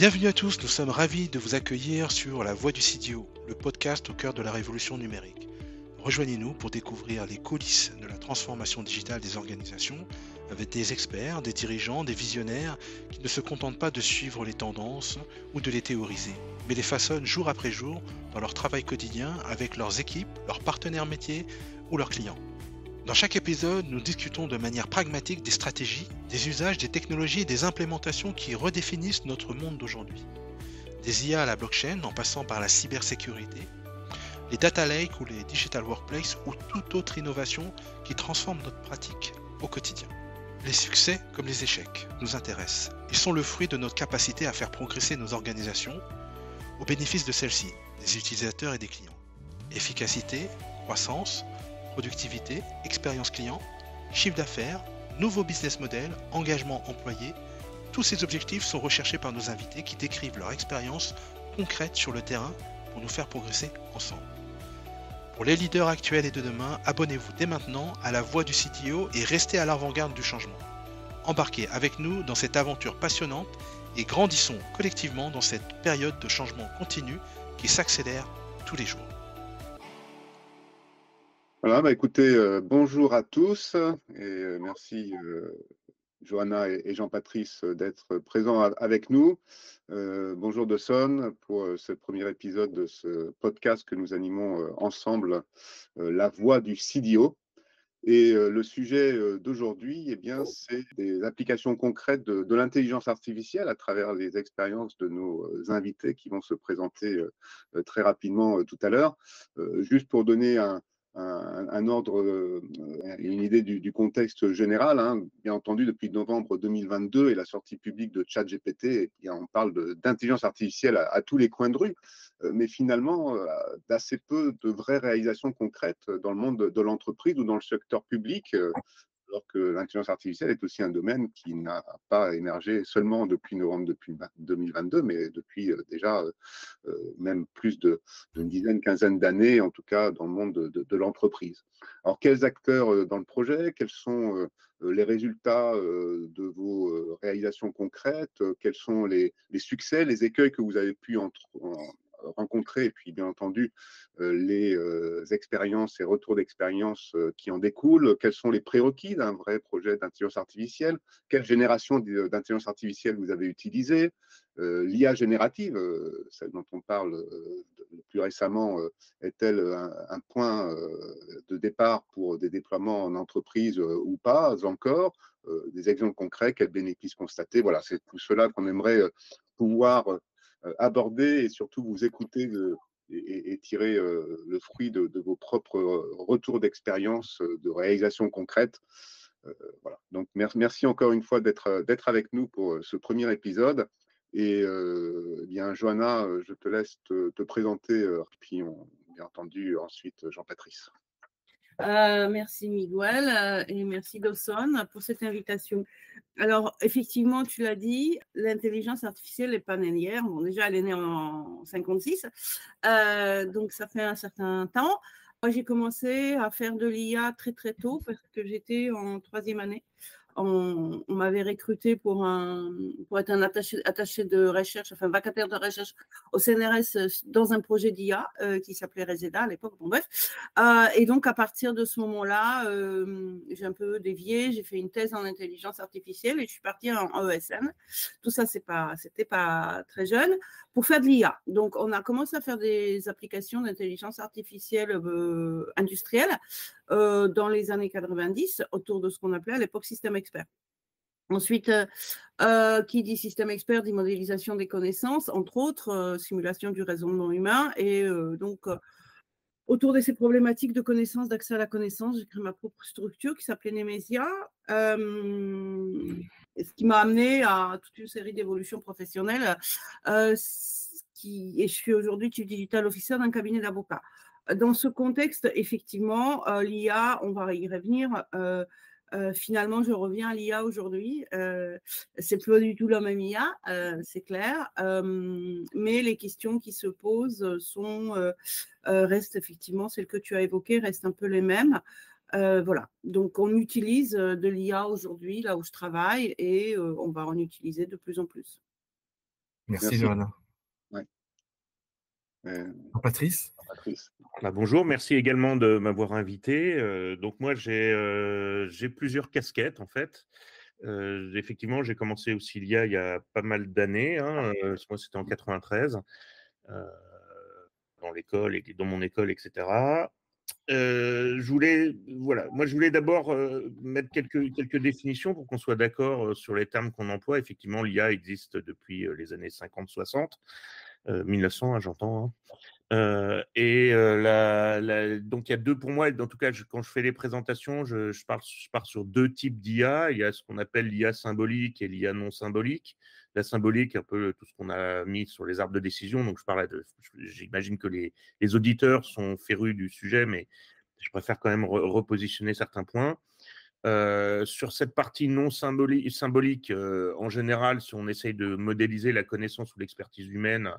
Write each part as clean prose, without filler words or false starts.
Bienvenue à tous, nous sommes ravis de vous accueillir sur La Voix du CDO, le podcast au cœur de la révolution numérique. Rejoignez-nous pour découvrir les coulisses de la transformation digitale des organisations avec des experts, des dirigeants, des visionnaires qui ne se contentent pas de suivre les tendances ou de les théoriser, mais les façonnent jour après jour dans leur travail quotidien avec leurs équipes, leurs partenaires métiers ou leurs clients. Dans chaque épisode, nous discutons de manière pragmatique des stratégies, des usages, des technologies et des implémentations qui redéfinissent notre monde d'aujourd'hui. Des IA à la blockchain en passant par la cybersécurité, les data lakes ou les digital workplace ou toute autre innovation qui transforme notre pratique au quotidien. Les succès comme les échecs nous intéressent. Ils sont le fruit de notre capacité à faire progresser nos organisations au bénéfice de celles-ci, des utilisateurs et des clients. Efficacité, croissance, productivité, expérience client, chiffre d'affaires, nouveaux business models, engagement employé, tous ces objectifs sont recherchés par nos invités qui décrivent leur expérience concrète sur le terrain pour nous faire progresser ensemble. Pour les leaders actuels et de demain, abonnez-vous dès maintenant à la Voix du CTO et restez à l'avant-garde du changement. Embarquez avec nous dans cette aventure passionnante et grandissons collectivement dans cette période de changement continu qui s'accélère tous les jours. Voilà, écoutez, bonjour à tous et merci Johanna et Jean-Patrice d'être présents avec nous. Bonjour Dawson pour ce premier épisode de ce podcast que nous animons ensemble, La Voix du CDO. Et le sujet d'aujourd'hui, eh bien, c'est des applications concrètes de l'intelligence artificielle à travers les expériences de nos invités qui vont se présenter très rapidement tout à l'heure. Juste pour donner un ordre, une idée du contexte général, hein. Bien entendu, depuis novembre 2022 et la sortie publique de ChatGPT, eh on parle d'intelligence artificielle à tous les coins de rue, mais finalement d'assez peu de vraies réalisations concrètes dans le monde de l'entreprise ou dans le secteur public, alors que l'intelligence artificielle est aussi un domaine qui n'a pas émergé seulement depuis novembre 2022, mais depuis déjà même plus d'une dizaine, quinzaine d'années, en tout cas dans le monde de l'entreprise. Alors, quels acteurs dans le projet? Quels sont les résultats de vos réalisations concrètes? Quels sont les succès, les écueils que vous avez pu rencontrer, et puis bien entendu les expériences et retours d'expérience qui en découlent? Quels sont les prérequis d'un vrai projet d'intelligence artificielle? Quelle génération d'intelligence artificielle vous avez utilisée? L'IA générative, celle dont on parle le plus récemment, est-elle un point de départ pour des déploiements en entreprise ou pas encore? Des exemples concrets, quels bénéfices constatés? Voilà, c'est tout cela qu'on aimerait pouvoir aborder et surtout vous écouter et tirer le fruit de vos propres retours d'expérience, de réalisation concrète. Voilà. Donc, merci encore une fois d'être avec nous pour ce premier épisode. Et bien, Johanna, je te laisse te présenter, puis bien entendu ensuite Jean-Patrice. Merci Miguel et merci Dawson pour cette invitation. Alors, effectivement, tu l'as dit, l'intelligence artificielle n'est pas née hier. Bon, déjà, elle est née en 56, donc ça fait un certain temps. Moi, j'ai commencé à faire de l'IA très, très tôt parce que j'étais en 3e année. On m'avait recruté pour être un attaché de recherche, enfin vacataire de recherche au CNRS dans un projet d'IA qui s'appelait Reseda à l'époque. Bon, bref. Et donc, à partir de ce moment-là, j'ai un peu dévié. J'ai fait une thèse en intelligence artificielle et je suis partie en ESN. Tout ça, c'était pas très jeune pour faire de l'IA. Donc, on a commencé à faire des applications d'intelligence artificielle industrielle dans les années 90 autour de ce qu'on appelait à l'époque système expert. Ensuite, qui dit système expert dit modélisation des connaissances, entre autres, simulation du raisonnement humain. Et donc, autour de ces problématiques de connaissance, d'accès à la connaissance, j'ai créé ma propre structure qui s'appelait Nemesia, ce qui m'a amené à toute une série d'évolutions professionnelles. Et je suis aujourd'hui Chief Digital Officer d'un cabinet d'avocats. Dans ce contexte, effectivement, l'IA, on va y revenir. Finalement, je reviens à l'IA aujourd'hui. C'est pas du tout la même IA, c'est clair. Mais les questions qui se posent restent effectivement, celles que tu as évoquées, restent un peu les mêmes. Voilà. Donc, on utilise de l'IA aujourd'hui, là où je travaille, et on va en utiliser de plus en plus. Merci, Johanna. Ouais. Patrice. Patrice. Bonjour, merci également de m'avoir invité. Donc moi, j'ai plusieurs casquettes en fait. Effectivement, j'ai commencé au Cilia il y a pas mal d'années. Moi, c'était en 93, dans l'école et dans mon école, etc. Je voulais d'abord mettre quelques définitions pour qu'on soit d'accord sur les termes qu'on emploie. Effectivement, l'IA existe depuis les années 50-60, 1900, j'entends. Donc il y a deux pour moi, en tout cas quand je fais les présentations, je pars sur deux types d'IA. Il y a ce qu'on appelle l'IA symbolique et l'IA non symbolique. La symbolique, un peu tout ce qu'on a mis sur les arbres de décision. Donc j'imagine que les auditeurs sont férus du sujet, mais je préfère quand même repositionner certains points. Sur cette partie non symbolique, en général, si on essaye de modéliser la connaissance ou l'expertise humaine,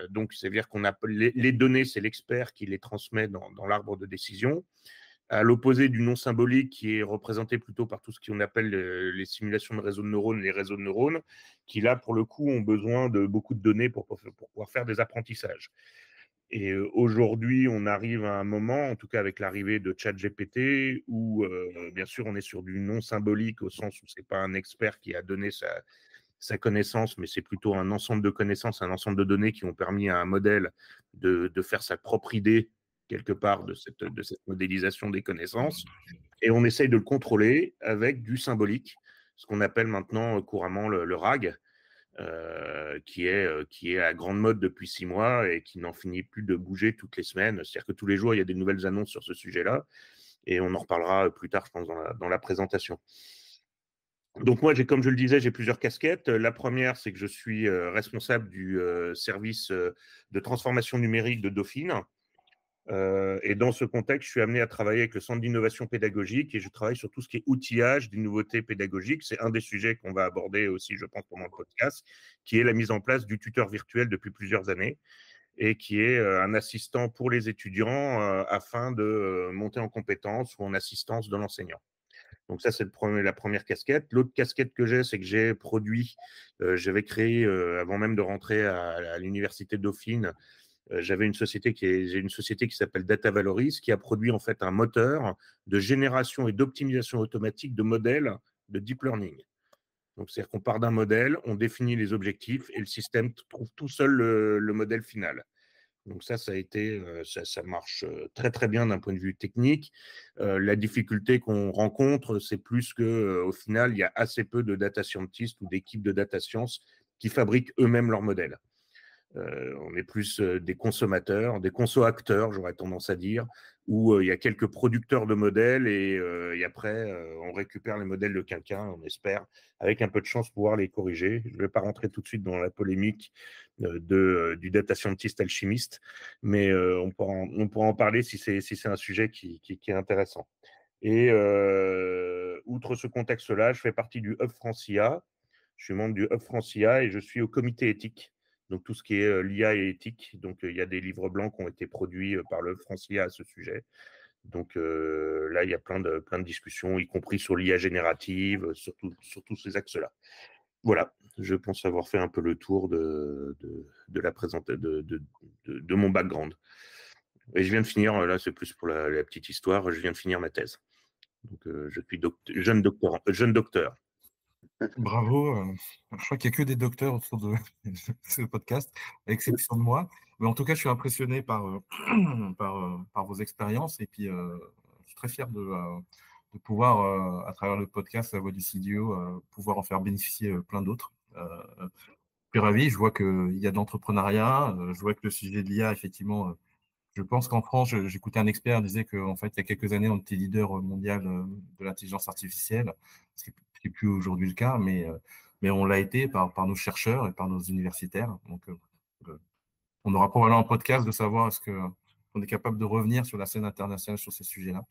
donc, c'est-à-dire qu'on a les données, c'est l'expert qui les transmet dans l'arbre de décision, à l'opposé du non symbolique qui est représenté plutôt par tout ce qu'on appelle les simulations de réseaux de neurones, les réseaux de neurones, qui là, pour le coup, ont besoin de beaucoup de données pour pouvoir faire des apprentissages. Et aujourd'hui, on arrive à un moment, en tout cas avec l'arrivée de ChatGPT, où bien sûr, on est sur du non symbolique au sens où c'est pas un expert qui a donné sa connaissance, mais c'est plutôt un ensemble de connaissances, un ensemble de données qui ont permis à un modèle de faire sa propre idée quelque part de cette modélisation des connaissances. Et on essaye de le contrôler avec du symbolique, ce qu'on appelle maintenant couramment le RAG, qui est à grande mode depuis 6 mois et qui n'en finit plus de bouger toutes les semaines. C'est-à-dire que tous les jours, il y a des nouvelles annonces sur ce sujet-là, et on en reparlera plus tard, je pense, dans la présentation. Donc moi, comme je le disais, j'ai plusieurs casquettes. La première, c'est que je suis responsable du service de transformation numérique de Dauphine. Et dans ce contexte, je suis amené à travailler avec le Centre d'innovation pédagogique et je travaille sur tout ce qui est outillage des nouveautés pédagogiques. C'est un des sujets qu'on va aborder aussi, je pense, pendant le podcast, qui est la mise en place du tuteur virtuel depuis plusieurs années et qui est un assistant pour les étudiants afin de monter en compétences ou en assistance de l'enseignant. Donc ça, c'est la première casquette. L'autre casquette que j'ai, c'est que j'ai produit, j'avais créé, avant même de rentrer à l'université Dauphine, j'ai une société qui s'appelle Data Valoris, qui a produit en fait un moteur de génération et d'optimisation automatique de modèles de deep learning. Donc c'est-à-dire qu'on part d'un modèle, on définit les objectifs et le système trouve tout seul le modèle final. Donc ça marche très très bien d'un point de vue technique. La difficulté qu'on rencontre, c'est plus que au final, il y a assez peu de data scientists ou d'équipes de data science qui fabriquent eux-mêmes leurs modèles. On est plus des consommateurs, des conso-acteurs, j'aurais tendance à dire, où il y a quelques producteurs de modèles et après, on récupère les modèles de quelqu'un, on espère, avec un peu de chance, pouvoir les corriger. Je ne vais pas rentrer tout de suite dans la polémique du data scientist alchimiste, mais on pourra en parler si c'est un sujet qui est intéressant. Et outre ce contexte-là, je fais partie du Hub Francia. Je suis membre du Hub Francia et je suis au comité éthique. Donc, tout ce qui est l'IA et éthique. Donc, il y a des livres blancs qui ont été produits par le Francia à ce sujet. Donc, là, il y a plein de discussions, y compris sur l'IA générative, sur tous ces axes-là. Voilà, je pense avoir fait un peu le tour de la présentation de mon background. Et je viens de finir, là, c'est plus pour la petite histoire, je viens de finir ma thèse. Donc, je suis jeune docteur. Bravo. Je crois qu'il n'y a que des docteurs autour de ce podcast, à l'exception de moi. Mais en tout cas, je suis impressionné par vos expériences et puis je suis très fier de pouvoir, à travers le podcast La Voix du CDO, pouvoir en faire bénéficier plein d'autres. Je suis ravi. Je vois qu'il y a de l'entrepreneuriat. Je vois que le sujet de l'IA, effectivement, je pense qu'en France, j'écoutais un expert qui disait qu'en fait, il y a quelques années, on était leader mondial de l'intelligence artificielle, ce qui n'est plus aujourd'hui le cas, mais on l'a été par nos chercheurs et par nos universitaires. Donc, on aura probablement un podcast de savoir est-ce qu'on est capable de revenir sur la scène internationale sur ces sujets-là.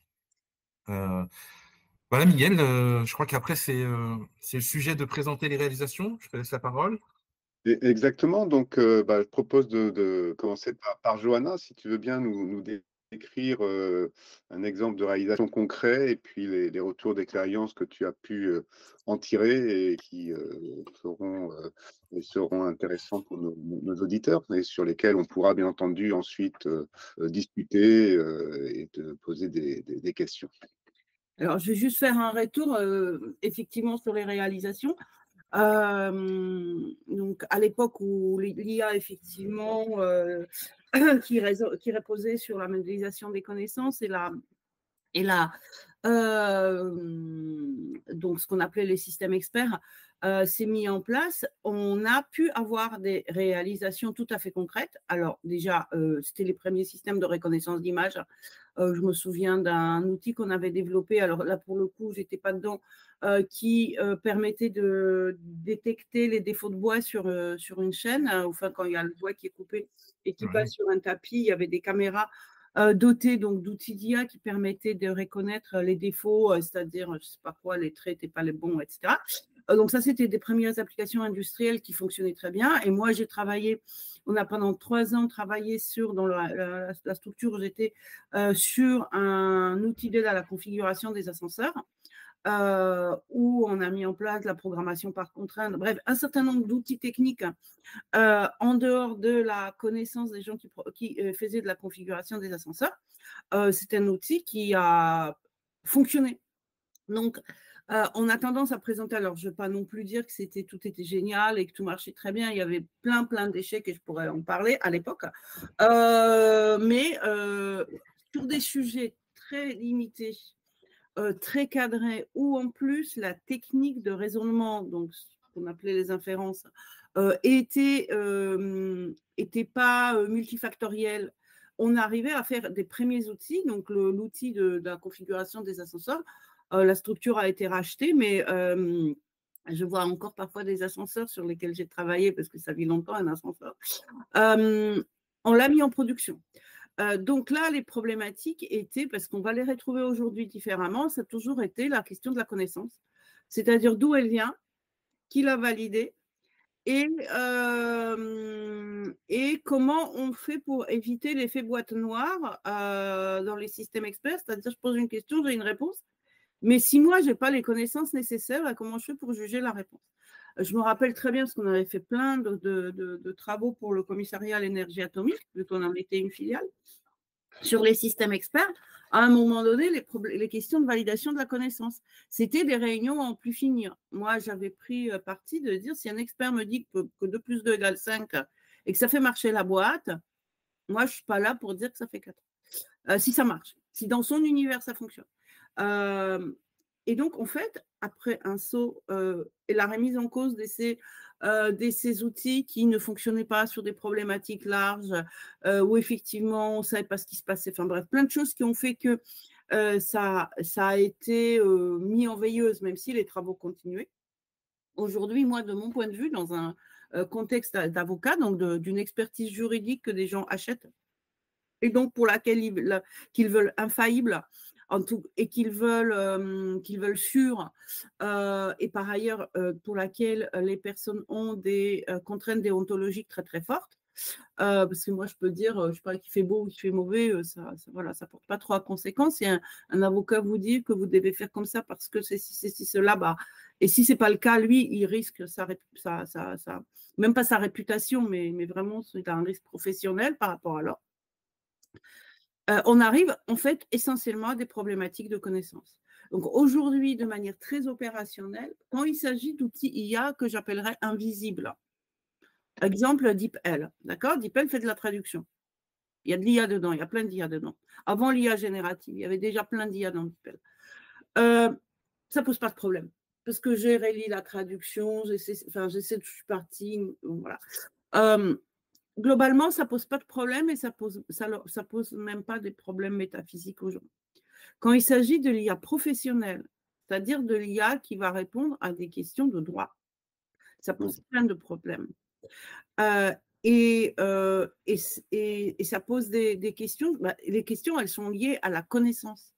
Voilà, Miguel, je crois qu'après, c'est le sujet de présenter les réalisations. Je te laisse la parole. Exactement. Donc, je propose de commencer par Johanna, si tu veux bien nous décrire un exemple de réalisation concret et puis les retours d'expérience que tu as pu en tirer et qui seront intéressants pour nos auditeurs et sur lesquels on pourra bien entendu ensuite discuter et te poser des questions. Alors, je vais juste faire un retour effectivement sur les réalisations. Donc, à l'époque où l'IA, effectivement, qui reposait sur la modélisation des connaissances donc ce qu'on appelait les systèmes experts, s'est mis en place, on a pu avoir des réalisations tout à fait concrètes. Alors déjà, c'était les premiers systèmes de reconnaissance d'images. Je me souviens d'un outil qu'on avait développé, alors là pour le coup, j'étais pas dedans, qui permettait de détecter les défauts de bois sur une chaîne, enfin quand il y a le bois qui est coupé et qui passe sur un tapis, il y avait des caméras doté donc d'outils d'IA qui permettaient de reconnaître les défauts, c'est-à-dire, je ne sais pas quoi, les traits n'étaient pas les bons, etc. Donc ça, c'était des premières applications industrielles qui fonctionnaient très bien. Et moi, j'ai travaillé, on a pendant 3 ans travaillé dans la structure où j'étais, sur un outil d'aide à la configuration des ascenseurs. Où on a mis en place la programmation par contrainte, bref, un certain nombre d'outils techniques en dehors de la connaissance des gens qui faisaient de la configuration des ascenseurs. C'est un outil qui a fonctionné. Donc, on a tendance à présenter, alors je ne veux pas non plus dire que tout était génial et que tout marchait très bien, il y avait plein d'échecs et je pourrais en parler à l'époque, mais sur des sujets très limités, très cadrés, où en plus la technique de raisonnement, donc ce qu'on appelait les inférences, était pas multifactorielle, on arrivait à faire des premiers outils, donc l'outil de la configuration des ascenseurs. La structure a été rachetée, mais je vois encore parfois des ascenseurs sur lesquels j'ai travaillé, parce que ça vit longtemps un ascenseur. On l'a mis en production. Donc là, les problématiques étaient, parce qu'on va les retrouver aujourd'hui différemment, ça a toujours été la question de la connaissance, c'est-à-dire d'où elle vient, qui l'a validée, et comment on fait pour éviter l'effet boîte noire dans les systèmes experts, c'est-à-dire je pose une question, j'ai une réponse, mais si moi, je n'ai pas les connaissances nécessaires, comment je fais pour juger la réponse? Je me rappelle très bien parce qu'on avait fait plein de travaux pour le commissariat à l'énergie atomique, vu qu'on en était une filiale, sur les systèmes experts. À un moment donné, les questions de validation de la connaissance, c'était des réunions à en plus finir. Moi, j'avais pris parti de dire, si un expert me dit que 2 plus 2 égale 5 et que ça fait marcher la boîte, moi, je ne suis pas là pour dire que ça fait 4. Si ça marche, si dans son univers, ça fonctionne. Et donc, en fait, après un saut et la remise en cause de ces outils qui ne fonctionnaient pas sur des problématiques larges, où effectivement, on ne savait pas ce qui se passait. Enfin bref, plein de choses qui ont fait que ça a été mis en veilleuse, même si les travaux continuaient. Aujourd'hui, moi, de mon point de vue, dans un contexte d'avocat, donc d'une expertise juridique que des gens achètent, et donc pour laquelle qu'ils veulent infaillible, et qu'ils veulent sûr, et par ailleurs pour laquelle les personnes ont des contraintes déontologiques très très fortes, parce que moi je peux dire, je sais pas, qu'il fait beau ou qu'il fait mauvais, ça porte pas trop à conséquence. Si un avocat vous dit que vous devez faire comme ça parce que c'est cela, bah, et si c'est pas le cas, lui il risque même pas sa réputation, mais vraiment c'est un risque professionnel par rapport à l'autre. On arrive en fait essentiellement à des problématiques de connaissance. Donc aujourd'hui, de manière très opérationnelle, quand il s'agit d'outils IA que j'appellerais invisibles, exemple DeepL, d'accord? DeepL fait de la traduction. Il y a de l'IA dedans, il y a plein d'IA dedans. Avant l'IA générative, il y avait déjà plein d'IA dans DeepL. Ça ne pose pas de problème, parce que j'ai relis la traduction, je suis partie, voilà. Globalement, ça ne pose pas de problème et ça pose même pas des problèmes métaphysiques aux gens. Quand il s'agit de l'IA professionnelle, c'est-à-dire de l'IA qui va répondre à des questions de droit, ça pose plein de problèmes. Et ça pose des questions. Bah, les questions, elles sont liées à la connaissance.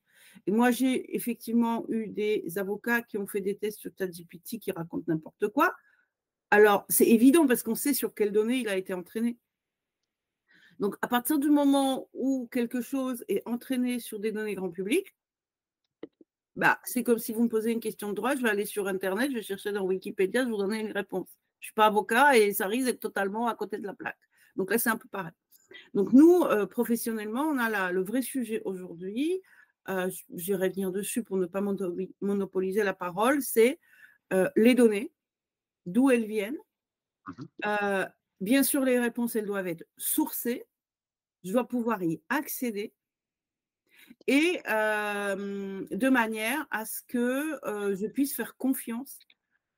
Et moi, j'ai effectivement eu des avocats qui ont fait des tests sur ChatGPT qui racontent n'importe quoi. Alors, c'est évident parce qu'on sait sur quelles données il a été entraîné. Donc, à partir du moment où quelque chose est entraîné sur des données grand public, bah, c'est comme si vous me posez une question de droit, je vais aller sur Internet, je vais chercher dans Wikipédia, je vous donner une réponse. Je ne suis pas avocat et ça risque d'être totalement à côté de la plaque. Donc là, c'est un peu pareil. Donc nous, professionnellement, on a le vrai sujet aujourd'hui, j'irai venir dessus pour ne pas monopoliser la parole, c'est les données, d'où elles viennent. Bien sûr, les réponses, elles doivent être sourcées. Je dois pouvoir y accéder et de manière à ce que je puisse faire confiance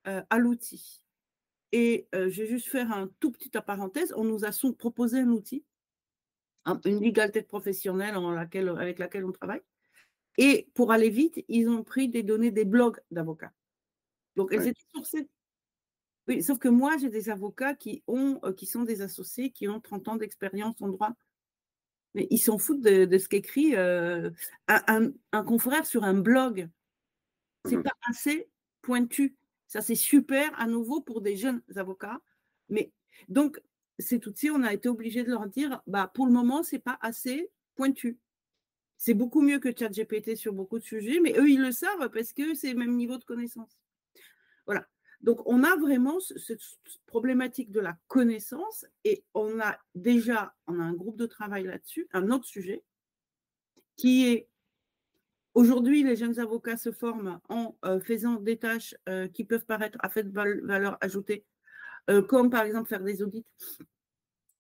à l'outil. Et je vais juste faire un tout petit parenthèse. On nous a proposé un outil, une legal tech professionnelle avec laquelle on travaille. Et pour aller vite, ils ont pris des données des blogs d'avocats. Donc, elles étaient sourcées. Oui, sauf que moi, j'ai des avocats qui sont des associés, qui ont 30 ans d'expérience en droit. Mais ils s'en foutent de ce qu'écrit un confrère sur un blog. C'est pas assez pointu. Ça, c'est super à nouveau pour des jeunes avocats. Mais donc, cet outil, on a été obligé de leur dire, bah, pour le moment, c'est pas assez pointu. C'est beaucoup mieux que ChatGPT sur beaucoup de sujets, mais eux, ils le savent parce que c'est le même niveau de connaissance. Voilà. Donc, on a vraiment cette problématique de la connaissance et on a un groupe de travail là-dessus, un autre sujet qui est aujourd'hui, les jeunes avocats se forment en faisant des tâches qui peuvent paraître à faible valeur ajoutée, comme par exemple faire des audits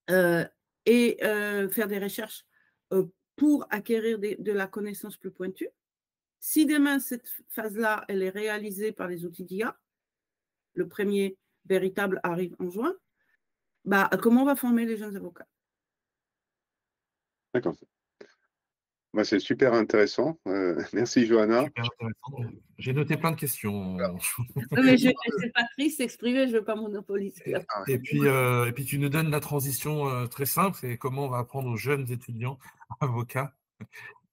et faire des recherches pour acquérir de la connaissance plus pointue. Si demain, cette phase-là, elle est réalisée par les outils d'IA, le premier véritable arrive en juin, bah, comment on va former les jeunes avocats? D'accord. Bah, c'est super intéressant. Merci, Johanna. Super intéressant. J'ai noté plein de questions. Mais je vais laisser Patrice s'exprimer, je ne veux pas monopoliser. Et puis, tu nous donnes la transition très simple, c'est comment on va apprendre aux jeunes étudiants avocats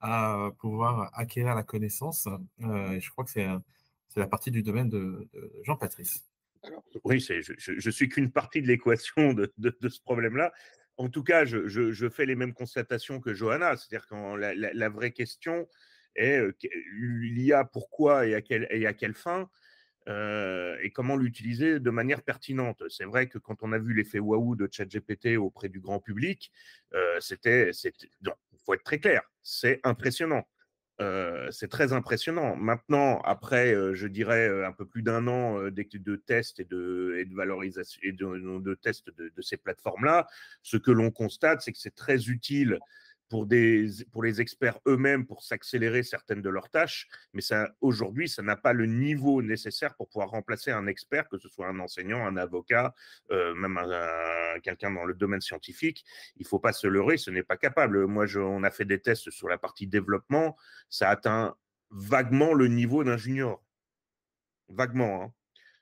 à pouvoir acquérir la connaissance. Et je crois que c'est la partie du domaine de Jean-Patrice. Oui, je suis qu'une partie de l'équation de ce problème-là. En tout cas, je fais les mêmes constatations que Johanna, c'est-à-dire que la vraie question est l'IA, pourquoi et à quelle fin, et comment l'utiliser de manière pertinente. C'est vrai que quand on a vu l'effet waouh de ChatGPT auprès du grand public, il faut être très clair, c'est impressionnant. C'est très impressionnant. Maintenant, après, je dirais un peu plus d'un an de tests et de valorisation et de tests de ces plateformes-là, ce que l'on constate, c'est que c'est très utile pour les experts eux-mêmes pour s'accélérer certaines de leurs tâches, mais aujourd'hui, ça n'a pas le niveau nécessaire pour pouvoir remplacer un expert, que ce soit un enseignant, un avocat, même quelqu'un dans le domaine scientifique. Il ne faut pas se leurrer, ce n'est pas capable. Moi, on a fait des tests sur la partie développement, ça atteint vaguement le niveau d'un junior. Vaguement, hein.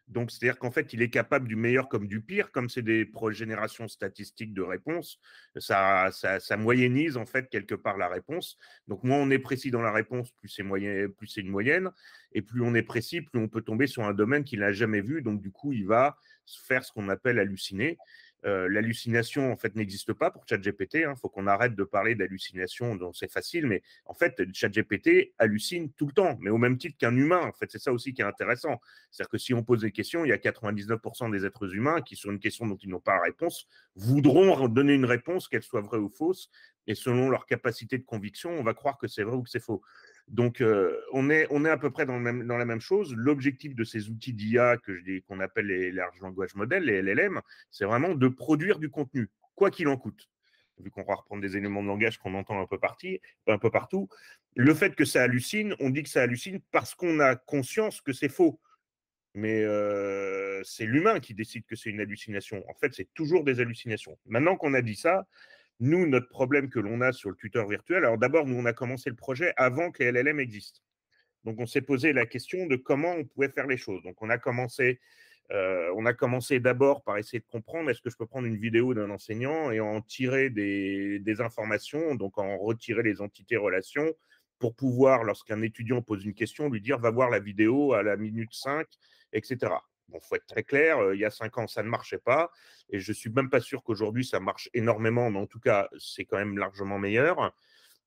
Donc, c'est-à-dire qu'en fait, il est capable du meilleur comme du pire, comme c'est des générations statistiques de réponses, ça moyennise en fait quelque part la réponse. Donc, moins on est précis dans la réponse, plus c'est une moyenne, et plus on est précis, plus on peut tomber sur un domaine qu'il n'a jamais vu. Donc, du coup, il va faire ce qu'on appelle halluciner. L'hallucination, en fait, n'existe pas pour ChatGPT. Il faut qu'on arrête de parler d'hallucination, donc c'est facile, mais en fait, ChatGPT hallucine tout le temps, mais au même titre qu'un humain. En fait, c'est ça aussi qui est intéressant. C'est-à-dire que si on pose des questions, il y a 99% des êtres humains qui, sur une question dont ils n'ont pas la réponse, voudront donner une réponse, qu'elle soit vraie ou fausse, et selon leur capacité de conviction, on va croire que c'est vrai ou que c'est faux. Donc, on est à peu près dans la même chose. L'objectif de ces outils d'IA qu'on appelle les large language models, les LLM, c'est vraiment de produire du contenu, quoi qu'il en coûte. Vu qu'on va reprendre des éléments de langage qu'on entend un peu partout, le fait que ça hallucine, on dit que ça hallucine parce qu'on a conscience que c'est faux. Mais c'est l'humain qui décide que c'est une hallucination. En fait, c'est toujours des hallucinations. Maintenant qu'on a dit ça, nous, notre problème que l'on a sur le tuteur virtuel, alors d'abord, nous, on a commencé le projet avant que les LLM existent. Donc, on s'est posé la question de comment on pouvait faire les choses. Donc, on a commencé d'abord par essayer de comprendre, est-ce que je peux prendre une vidéo d'un enseignant et en tirer des informations, donc en retirer les entités relations, pour pouvoir, lorsqu'un étudiant pose une question, lui dire, va voir la vidéo à la minute 5, etc. bon, faut être très clair, il y a 5 ans, ça ne marchait pas. Et je ne suis même pas sûr qu'aujourd'hui, ça marche énormément, mais en tout cas, c'est quand même largement meilleur.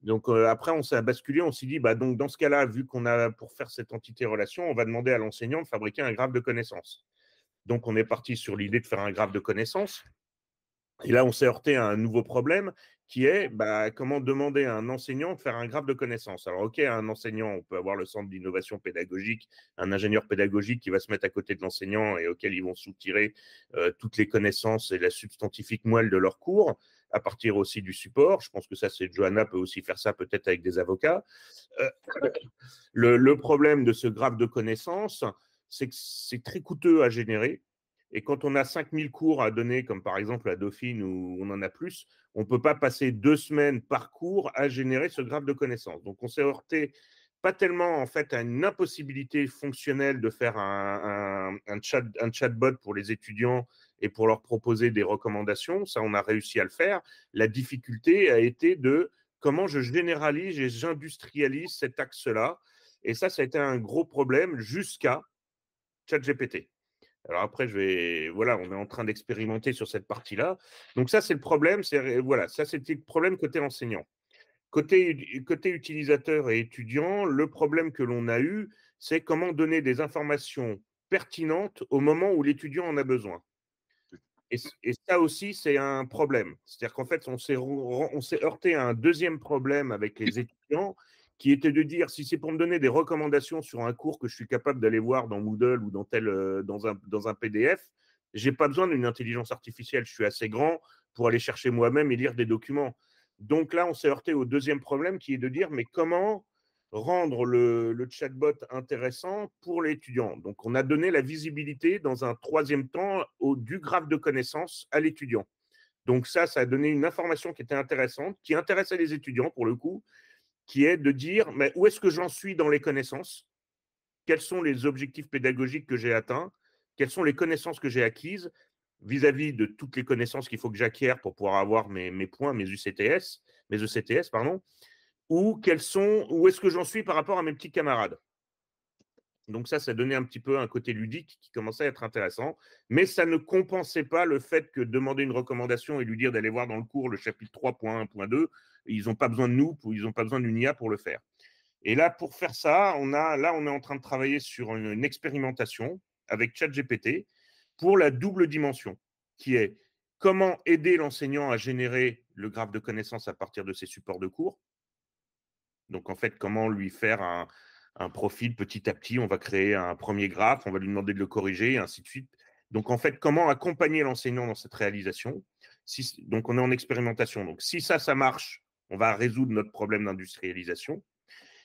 Donc après, on s'est basculé, on s'est dit, bah, donc, dans ce cas-là, vu qu'on a pour faire cette entité-relation, on va demander à l'enseignant de fabriquer un graphe de connaissances. Donc on est parti sur l'idée de faire un graphe de connaissances. Et là, on s'est heurté à un nouveau problème qui est bah, comment demander à un enseignant de faire un graphe de connaissances. Alors, OK, un enseignant, on peut avoir le centre d'innovation pédagogique, un ingénieur pédagogique qui va se mettre à côté de l'enseignant et auquel ils vont soutirer toutes les connaissances et la substantifique moelle de leur cours, à partir aussi du support. Je pense que ça, c'est Johanna peut aussi faire ça peut-être avec des avocats. Le problème de ce graphe de connaissances, c'est que c'est très coûteux à générer. Et quand on a 5000 cours à donner, comme par exemple à Dauphine où on en a plus, on ne peut pas passer 2 semaines par cours à générer ce graphe de connaissances. Donc, on s'est heurté pas tellement en fait à une impossibilité fonctionnelle de faire un chatbot pour les étudiants et pour leur proposer des recommandations. Ça, on a réussi à le faire. La difficulté a été de comment je généralise et j'industrialise cet axe-là. Et ça a été un gros problème jusqu'à ChatGPT. Alors après, voilà, on est en train d'expérimenter sur cette partie-là. Donc ça, c'est le problème. Voilà, ça, c'était le problème côté enseignant. Côté utilisateur et étudiant, le problème que l'on a eu, c'est comment donner des informations pertinentes au moment où l'étudiant en a besoin. Et ça aussi, c'est un problème. C'est-à-dire qu'en fait, on s'est heurté à un deuxième problème avec les étudiants, qui était de dire, si c'est pour me donner des recommandations sur un cours que je suis capable d'aller voir dans Moodle ou dans un PDF, je n'ai pas besoin d'une intelligence artificielle. Je suis assez grand pour aller chercher moi-même et lire des documents. Donc là, on s'est heurté au deuxième problème, qui est de dire, mais comment rendre le chatbot intéressant pour l'étudiant. Donc, on a donné la visibilité dans un troisième temps du graphe de connaissances à l'étudiant. Donc ça a donné une information qui était intéressante, qui intéressait les étudiants pour le coup, qui est de dire mais où est-ce que j'en suis dans les connaissances, quels sont les objectifs pédagogiques que j'ai atteints, quelles sont les connaissances que j'ai acquises vis-à-vis de toutes les connaissances qu'il faut que j'acquière pour pouvoir avoir mes points, mes ECTS, pardon, ou où est-ce que j'en suis par rapport à mes petits camarades. Donc ça donnait un petit peu un côté ludique qui commençait à être intéressant, mais ça ne compensait pas le fait que demander une recommandation et lui dire d'aller voir dans le cours le chapitre 3.1.2, ils n'ont pas besoin de nous, ils n'ont pas besoin d'une IA pour le faire. Et là, pour faire ça, on est en train de travailler sur une expérimentation avec ChatGPT pour la double dimension, qui est comment aider l'enseignant à générer le graphe de connaissances à partir de ses supports de cours. Donc, en fait, comment lui faire un profil petit à petit. On va créer un premier graphe, on va lui demander de le corriger, et ainsi de suite. Donc, en fait, comment accompagner l'enseignant dans cette réalisation. Donc, on est en expérimentation. Donc, si ça marche, on va résoudre notre problème d'industrialisation.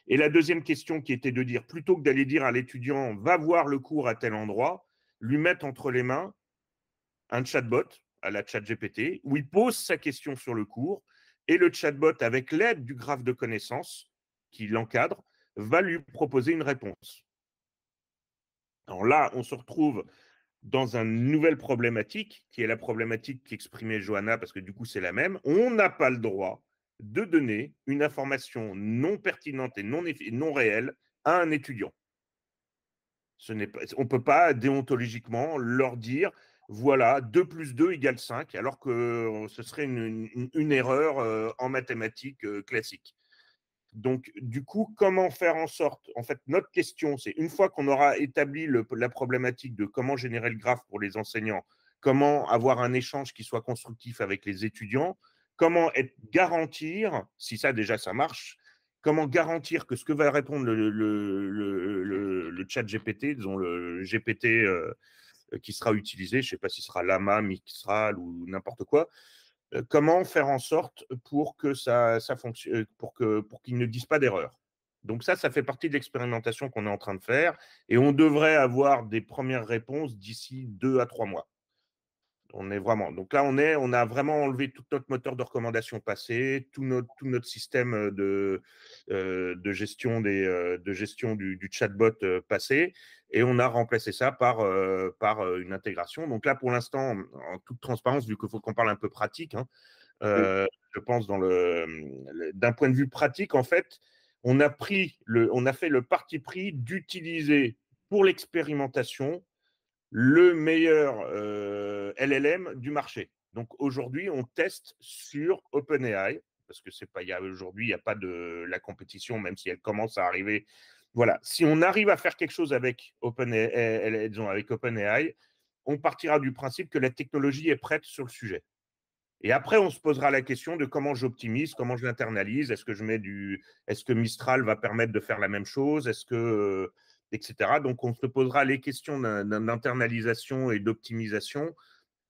Et la deuxième question qui était de dire, plutôt que d'aller dire à l'étudiant, va voir le cours à tel endroit, lui mettre entre les mains un chatbot à la ChatGPT, où il pose sa question sur le cours, et le chatbot, avec l'aide du graphe de connaissances qui l'encadre, va lui proposer une réponse. Alors là, on se retrouve dans une nouvelle problématique, qui est la problématique qu'exprimait Johanna, parce que du coup, c'est la même. On n'a pas le droit de donner une information non pertinente et non réelle à un étudiant. On ne peut pas déontologiquement leur dire voilà, 2 + 2 = 5, alors que ce serait une erreur en mathématiques classiques. Donc, du coup, comment faire en sorte, en fait, notre question, c'est une fois qu'on aura établi la problématique de comment générer le graphe pour les enseignants, comment avoir un échange qui soit constructif avec les étudiants, comment garantir, si ça déjà ça marche, comment garantir que ce que va répondre le chat GPT, disons le GPT qui sera utilisé, je ne sais pas si ce sera Llama, Mistral ou n'importe quoi, comment faire en sorte pour que ça fonctionne, pour qu'ils ne disent pas d'erreur. Donc ça fait partie de l'expérimentation qu'on est en train de faire et on devrait avoir des premières réponses d'ici 2 à 3 mois. Donc là, on a vraiment enlevé tout notre moteur de recommandation passé, tout notre système de gestion du chatbot passé, et on a remplacé ça par une intégration. Donc là, pour l'instant, en toute transparence, vu qu'il faut qu'on parle un peu pratique, je pense d'un point de vue pratique, en fait, on a fait le parti pris d'utiliser pour l'expérimentation le meilleur LLM du marché. Donc aujourd'hui, on teste sur OpenAI, parce que c'est pas, aujourd'hui, il n'y a pas de la compétition, même si elle commence à arriver. Voilà, si on arrive à faire quelque chose avec OpenAI, on partira du principe que la technologie est prête sur le sujet. Et après, on se posera la question de comment j'optimise, comment je l'internalise. Est-ce que Mistral va permettre de faire la même chose? Etc. Donc, on se posera les questions d'internalisation et d'optimisation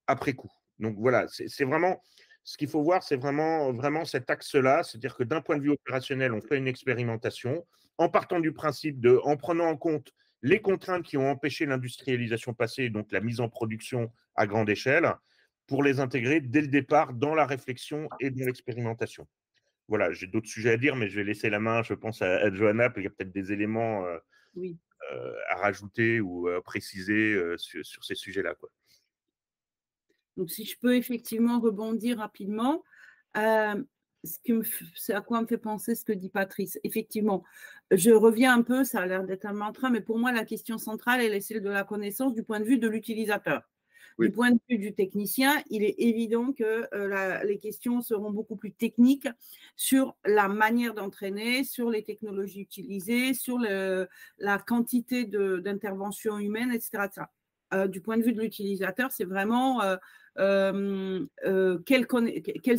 après coup. Donc, voilà, c'est vraiment ce qu'il faut voir, c'est vraiment cet axe-là. C'est-à-dire que d'un point de vue opérationnel, on fait une expérimentation en partant du principe en prenant en compte les contraintes qui ont empêché l'industrialisation passée, donc la mise en production à grande échelle, pour les intégrer dès le départ dans la réflexion et dans l'expérimentation. Voilà, j'ai d'autres sujets à dire, mais je vais laisser la main, je pense, à Johanna, puis il y a peut-être des éléments à rajouter ou à préciser sur ces sujets-là, quoi. Donc, si je peux effectivement rebondir rapidement, c'est à quoi me fait penser ce que dit Patrice. Effectivement, je reviens un peu, ça a l'air d'être un mantra, mais pour moi, la question centrale, elle est celle de la connaissance du point de vue de l'utilisateur. Oui. Du point de vue du technicien, il est évident que les questions seront beaucoup plus techniques sur la manière d'entraîner, sur les technologies utilisées, sur la quantité d'interventions humaines, etc. Du point de vue de l'utilisateur, c'est vraiment quelles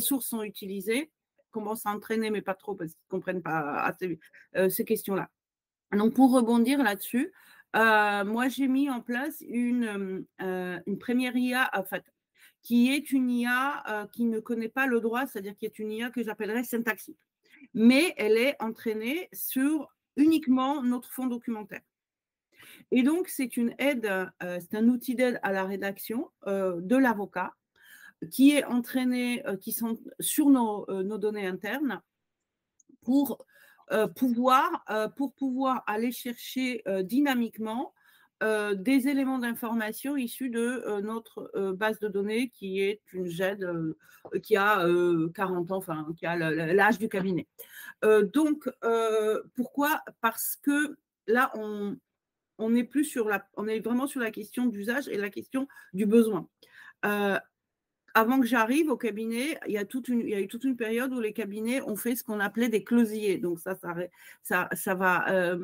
sources sont utilisées, comment s'entraîner, mais pas trop parce qu'ils ne comprennent pas assez, ces questions-là. Donc, pour rebondir là-dessus, moi, j'ai mis en place une première IA, en fait, qui est une IA qui ne connaît pas le droit, c'est-à-dire qui est une IA que j'appellerais syntaxique. Mais elle est entraînée sur uniquement notre fond documentaire. Et donc, c'est une aide, c'est un outil d'aide à la rédaction de l'avocat qui est entraîné, qui sont sur nos données internes pour pouvoir aller chercher dynamiquement des éléments d'information issus de notre base de données qui est une GED qui a 40 ans, enfin qui a l'âge du cabinet. Donc, pourquoi? Parce que là, on est vraiment sur la question d'usage et la question du besoin. Avant que j'arrive au cabinet, il y a eu toute une période où les cabinets ont fait ce qu'on appelait des closiers. Donc, ça va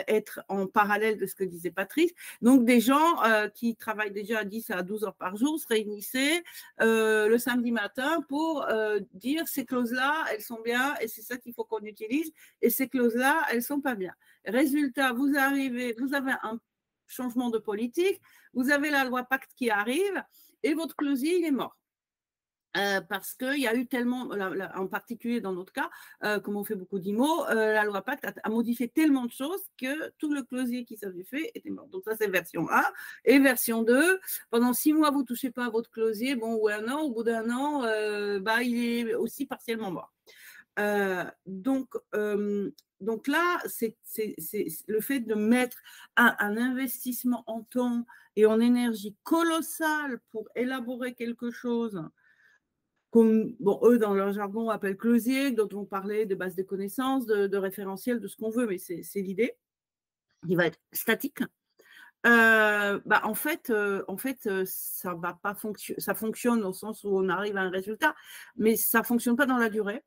être en parallèle de ce que disait Patrice. Donc, des gens qui travaillent déjà à 10 à 12 heures par jour se réunissaient le samedi matin pour dire ces clauses-là, elles sont bien et c'est ça qu'il faut qu'on utilise. Et ces clauses-là, elles ne sont pas bien. Résultat, vous avez un changement de politique, vous avez la loi Pacte qui arrive, et votre closier, il est mort. Parce qu'il y a eu tellement, en particulier dans notre cas, comme on fait beaucoup d'IMO, la loi Pacte a modifié tellement de choses que tout le closier qui s'avait fait était mort. Donc ça, c'est version 1. Et version 2, pendant 6 mois, vous ne touchez pas à votre closier, bon, ou un an, au bout d'un an, il est aussi partiellement mort. Donc là, c'est le fait de mettre un investissement en temps et en énergie colossale pour élaborer quelque chose comme, eux, dans leur jargon, appellent closier, dont on parlait de base de connaissances, de référentiels, de ce qu'on veut, mais c'est l'idée. Il va être statique. En fait, ça va pas fonctionner. Ça fonctionne au sens où on arrive à un résultat, mais ça fonctionne pas dans la durée.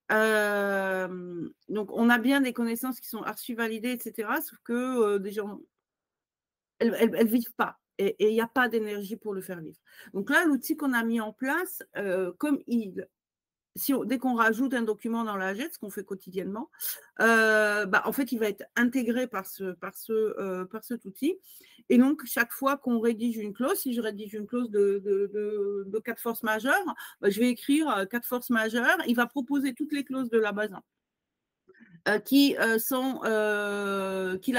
Donc, on a bien des connaissances qui sont archi-validées, etc. Sauf que des gens, elles ne vivent pas. Et il n'y a pas d'énergie pour le faire vivre. Donc là, l'outil qu'on a mis en place, dès qu'on rajoute un document dans la GED, ce qu'on fait quotidiennement, en fait, il va être intégré par cet outil. Et donc, chaque fois qu'on rédige une clause, si je rédige une clause de 4 forces majeures, je vais écrire 4 forces majeures. Il va proposer toutes les clauses de la base 1. Qui la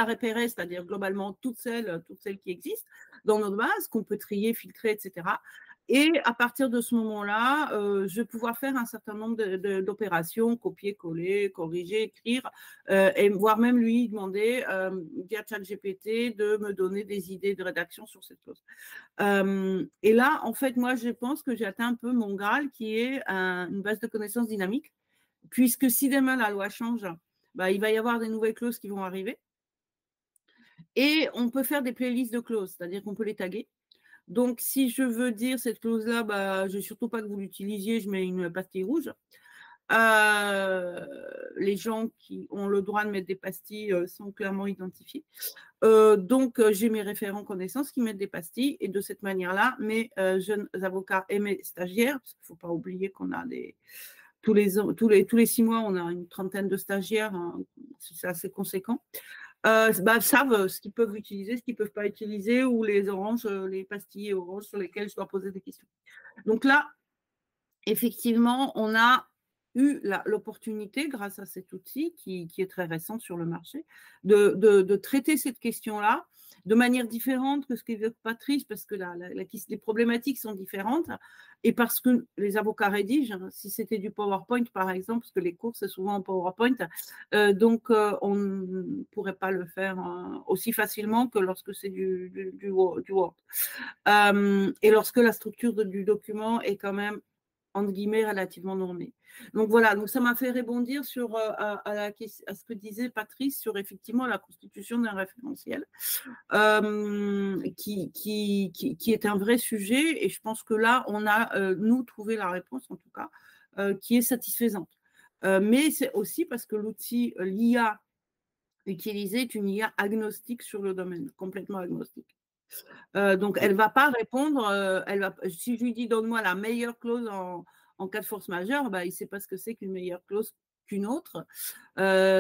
repéraient, c'est-à-dire globalement toutes celles qui existent dans notre base, qu'on peut trier, filtrer, etc. Et à partir de ce moment-là, je vais pouvoir faire un certain nombre d'opérations, copier, coller, corriger, écrire, et voire même lui demander via ChatGPT de me donner des idées de rédaction sur cette clause. Et là, en fait, moi, je pense que j'ai atteint un peu mon Graal, qui est une base de connaissances dynamique, puisque si demain la loi change, il va y avoir des nouvelles clauses qui vont arriver. Et on peut faire des playlists de clauses, c'est-à-dire qu'on peut les taguer. Donc, si je veux dire cette clause-là, bah, je ne veux surtout pas que vous l'utilisiez, je mets une pastille rouge. Les gens qui ont le droit de mettre des pastilles sont clairement identifiés. Donc, j'ai mes référents connaissances qui mettent des pastilles et de cette manière-là, mes jeunes avocats et mes stagiaires, parce qu'il ne faut pas oublier qu'on a tous les 6 mois, on a une trentaine de stagiaires, hein, c'est assez conséquent. Savent ce qu'ils peuvent utiliser, ce qu'ils ne peuvent pas utiliser, ou les oranges, les pastilles oranges sur lesquelles je dois poser des questions. Donc là, effectivement, on a eu l'opportunité, grâce à cet outil qui est très récent sur le marché, de traiter cette question-là de manière différente que ce qu'évoque Patrice, parce que les problématiques sont différentes, et parce que les avocats rédigent, si c'était du PowerPoint par exemple, parce que les cours c'est souvent en PowerPoint, donc on ne pourrait pas le faire aussi facilement que lorsque c'est du Word. Et lorsque la structure du document est quand même entre guillemets, relativement normée. Donc voilà, donc ça m'a fait rebondir sur, à ce que disait Patrice sur effectivement la constitution d'un référentiel, qui est un vrai sujet, et je pense que là, on a, nous, trouvé la réponse, en tout cas, qui est satisfaisante. Mais c'est aussi parce que l'outil, l'IA utilisée est une IA agnostique sur le domaine, complètement agnostique. Donc, elle ne va pas répondre. Si je lui dis donne-moi la meilleure clause en cas de force majeure, bah, il ne sait pas ce que c'est qu'une meilleure clause qu'une autre.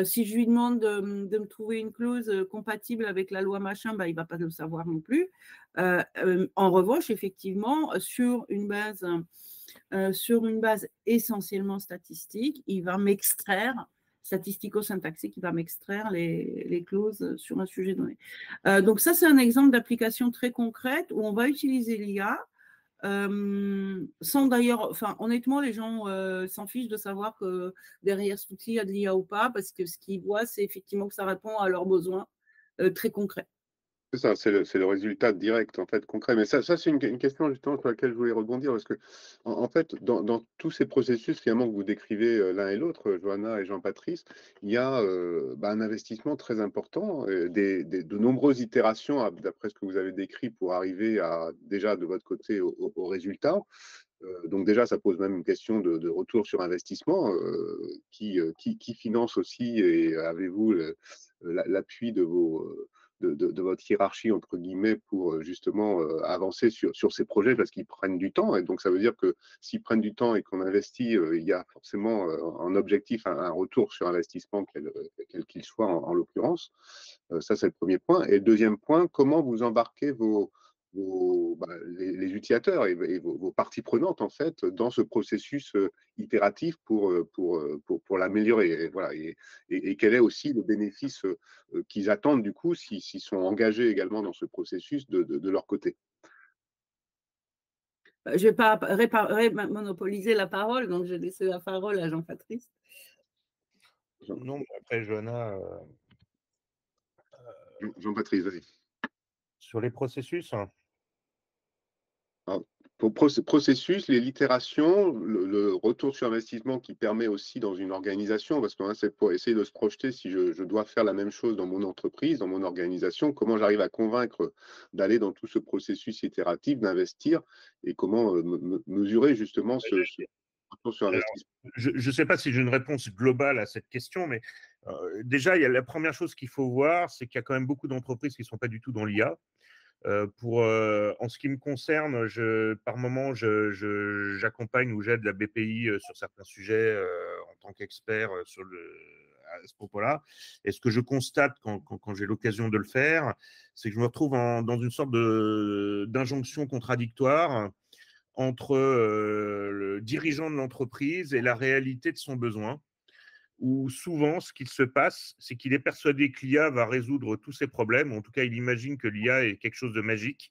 Si je lui demande de me trouver une clause compatible avec la loi machin, bah, il ne va pas le savoir non plus. En revanche, effectivement, sur une base essentiellement statistique, il va m'extraire statistico-syntaxique qui va m'extraire les clauses sur un sujet donné. Donc ça, c'est un exemple d'application très concrète où on va utiliser l'IA sans d'ailleurs, enfin honnêtement, les gens s'en fichent de savoir que derrière cet outil, il y a de l'IA ou pas, parce que ce qu'ils voient, c'est effectivement que ça répond à leurs besoins très concrets. C'est ça, c'est le résultat direct, en fait, concret. Mais ça c'est une question justement sur laquelle je voulais rebondir, parce que, en fait, dans tous ces processus finalement que vous décrivez l'un et l'autre, Johanna et Jean-Patrice, il y a un investissement très important, de nombreuses itérations, d'après ce que vous avez décrit, pour arriver déjà de votre côté au résultat. Donc déjà, ça pose même une question de retour sur investissement. Qui finance aussi, et avez-vous l'appui de votre hiérarchie, entre guillemets, pour justement avancer sur ces projets, parce qu'ils prennent du temps. Et donc, ça veut dire que s'ils prennent du temps et qu'on investit, il y a forcément en objectif un retour sur investissement, quel qu'il soit en l'occurrence. Ça, c'est le premier point. Et le deuxième point, comment vous embarquez les utilisateurs et vos parties prenantes, en fait, dans ce processus itératif pour l'améliorer. Et, voilà, et quel est aussi le bénéfice qu'ils attendent, du coup, s'ils sont engagés également dans ce processus de leur côté. Je ne vais pas monopoliser la parole, donc je vais laisser la parole à Jean-Patrice. Non, mais après, Johanna. Jean-Patrice, vas-y. Sur les processus. Alors, pour processus, l'itération, le retour sur investissement qui permet aussi dans une organisation, parce que c'est pour essayer de se projeter, si je dois faire la même chose dans mon entreprise, dans mon organisation, comment j'arrive à convaincre d'aller dans tout ce processus itératif, d'investir, et comment mesurer justement ce retour sur investissement. Je ne sais pas si j'ai une réponse globale à cette question, mais déjà, il y a la première chose qu'il faut voir, c'est qu'il y a quand même beaucoup d'entreprises qui ne sont pas du tout dans l'IA. En ce qui me concerne, par moment, j'accompagne ou j'aide la BPI sur certains sujets en tant qu'expert à ce propos-là. Et ce que je constate quand j'ai l'occasion de le faire, c'est que je me retrouve dans une sorte d'injonction contradictoire entre le dirigeant de l'entreprise et la réalité de son besoin, où souvent, ce qu'il se passe, c'est qu'il est persuadé que l'IA va résoudre tous ses problèmes. En tout cas, il imagine que l'IA est quelque chose de magique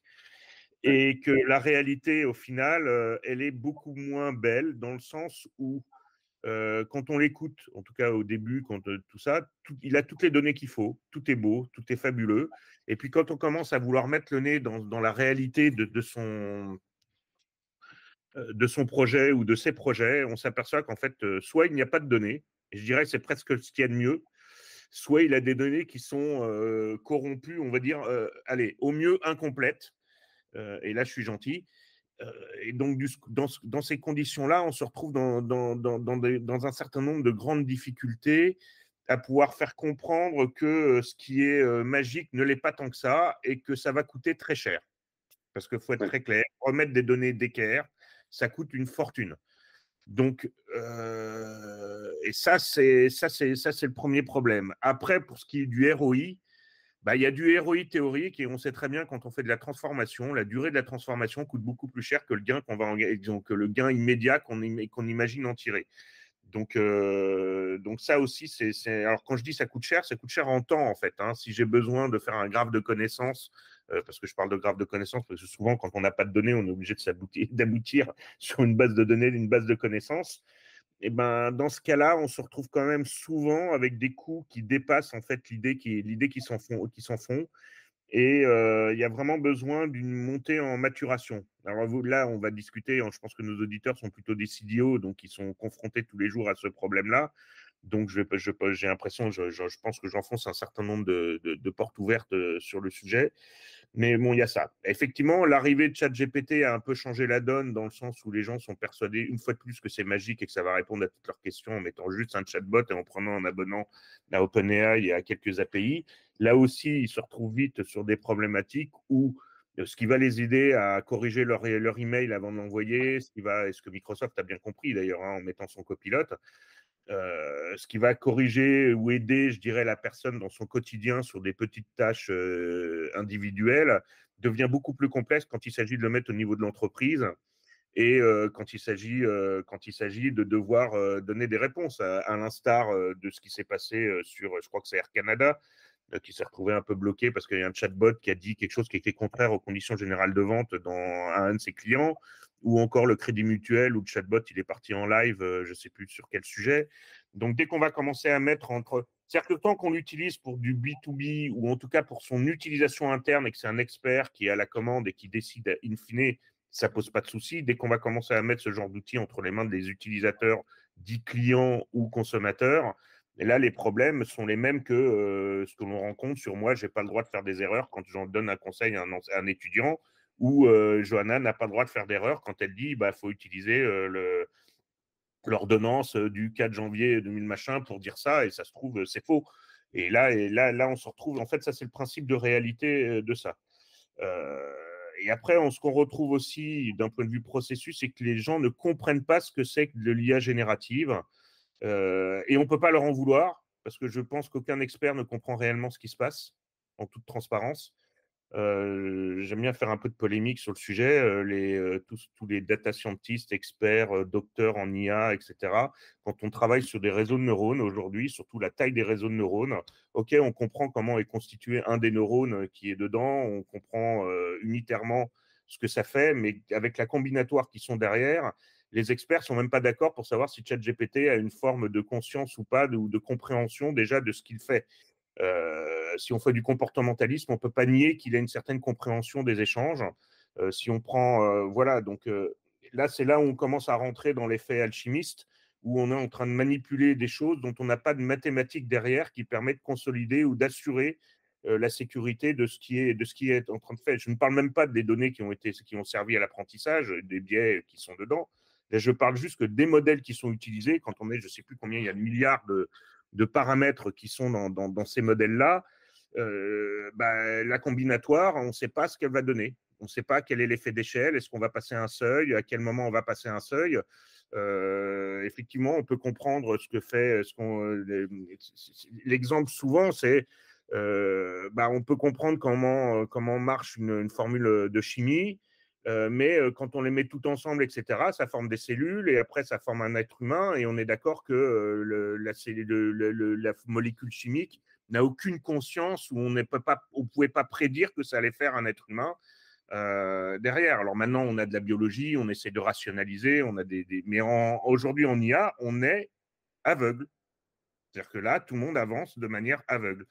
et que la réalité, au final, elle est beaucoup moins belle, dans le sens où, quand on l'écoute, en tout cas au début, tout ça, il a toutes les données qu'il faut, tout est beau, tout est fabuleux. Et puis, quand on commence à vouloir mettre le nez dans la réalité de son projet ou de ses projets, on s'aperçoit qu'en fait, soit il n'y a pas de données, et je dirais que c'est presque ce qu'il y a de mieux, soit il a des données qui sont corrompues, on va dire, allez, au mieux incomplètes. Et là, je suis gentil. Et donc, dans ces conditions-là, on se retrouve dans un certain nombre de grandes difficultés à pouvoir faire comprendre que ce qui est magique ne l'est pas tant que ça et que ça va coûter très cher. Parce qu'il faut être très clair, remettre des données d'équerre, ça coûte une fortune. Donc, et ça, c'est le premier problème. Après, pour ce qui est du ROI, bah, il y a du ROI théorique et on sait très bien quand on fait de la transformation, la durée de la transformation coûte beaucoup plus cher que le gain que le gain immédiat qu'on imagine en tirer. Donc ça aussi, alors quand je dis ça coûte cher en temps en fait. Hein. Si j'ai besoin de faire un graphe de connaissances, parce que je parle de graphe de connaissances, parce que souvent quand on n'a pas de données, on est obligé d'aboutir sur une base de données, une base de connaissances. Et ben, dans ce cas-là, on se retrouve quand même souvent avec des coûts qui dépassent en fait l'idée qui s'en font. Et il y a vraiment besoin d'une montée en maturation. Alors là, on va discuter, je pense que nos auditeurs sont plutôt des CDO, donc ils sont confrontés tous les jours à ce problème-là. Donc j'ai l'impression, je pense que j'enfonce un certain nombre de portes ouvertes sur le sujet. Mais bon, il y a ça. Effectivement, l'arrivée de ChatGPT a un peu changé la donne dans le sens où les gens sont persuadés, une fois de plus, que c'est magique et que ça va répondre à toutes leurs questions en mettant juste un chatbot et en prenant un abonnement à OpenAI et à quelques API. Là aussi, ils se retrouvent vite sur des problématiques où ce qui va les aider à corriger leur email avant de l'envoyer, ce que Microsoft a bien compris d'ailleurs en mettant son copilote, ce qui va corriger ou aider, je dirais, la personne dans son quotidien sur des petites tâches individuelles, devient beaucoup plus complexe quand il s'agit de le mettre au niveau de l'entreprise et quand il s'agit de devoir donner des réponses, à l'instar de ce qui s'est passé sur, je crois que c'est Air Canada, qui s'est retrouvé un peu bloqué parce qu'il y a un chatbot qui a dit quelque chose qui était contraire aux conditions générales de vente à un de ses clients, ou encore le Crédit Mutuel où le chatbot il est parti en live, je ne sais plus sur quel sujet. Donc dès qu'on va commencer à mettre c'est-à-dire que tant qu'on l'utilise pour du B2B ou en tout cas pour son utilisation interne et que c'est un expert qui est à la commande et qui décide in fine, ça ne pose pas de souci. Dès qu'on va commencer à mettre ce genre d'outils entre les mains des utilisateurs, dits clients ou consommateurs, et là, les problèmes sont les mêmes que ce que l'on rencontre sur moi. Je n'ai pas le droit de faire des erreurs quand j'en donne un conseil à un étudiant, ou Johanna n'a pas le droit de faire d'erreurs quand elle dit faut utiliser l'ordonnance du 4 janvier 2000 machin pour dire ça, et ça se trouve, c'est faux. Et là, on se retrouve, en fait, ça, c'est le principe de réalité de ça. Et après, ce qu'on retrouve aussi d'un point de vue processus, c'est que les gens ne comprennent pas ce que c'est que de l'IA générative. Et on ne peut pas leur en vouloir, parce que je pense qu'aucun expert ne comprend réellement ce qui se passe, en toute transparence. J'aime bien faire un peu de polémique sur le sujet. Tous les data scientists, experts, docteurs en IA, etc., quand on travaille sur des réseaux de neurones aujourd'hui, surtout la taille des réseaux de neurones, OK, on comprend comment est constitué un des neurones qui est dedans, on comprend unitairement ce que ça fait, mais avec la combinatoire qui sont derrière, les experts ne sont même pas d'accord pour savoir si ChatGPT a une forme de conscience ou pas, ou de compréhension déjà de ce qu'il fait. Si on fait du comportementalisme, on ne peut pas nier qu'il a une certaine compréhension des échanges. Si on prend, voilà, donc là, c'est là où on commence à rentrer dans l'effet alchimiste, où on est en train de manipuler des choses dont on n'a pas de mathématiques derrière qui permettent de consolider ou d'assurer la sécurité de ce qui est en train de faire. Je ne parle même pas des données qui ont servi à l'apprentissage, des biais qui sont dedans. Là, je parle juste que des modèles qui sont utilisés, quand on est, je ne sais plus combien, il y a de milliards de paramètres qui sont dans ces modèles-là, la combinatoire, on ne sait pas ce qu'elle va donner. On ne sait pas quel est l'effet d'échelle. Est-ce qu'on va passer un seuil? À quel moment on va passer un seuil? Effectivement, on peut comprendre ce que fait. L'exemple souvent, c'est on peut comprendre comment marche une formule de chimie. Mais quand on les met tout ensemble, etc., ça forme des cellules et après, ça forme un être humain. Et on est d'accord que la molécule chimique n'a aucune conscience, où on ne pouvait pas prédire que ça allait faire un être humain derrière. Alors maintenant, on a de la biologie, on essaie de rationaliser, mais aujourd'hui, en IA, on est aveugle. C'est-à-dire que là, tout le monde avance de manière aveugle.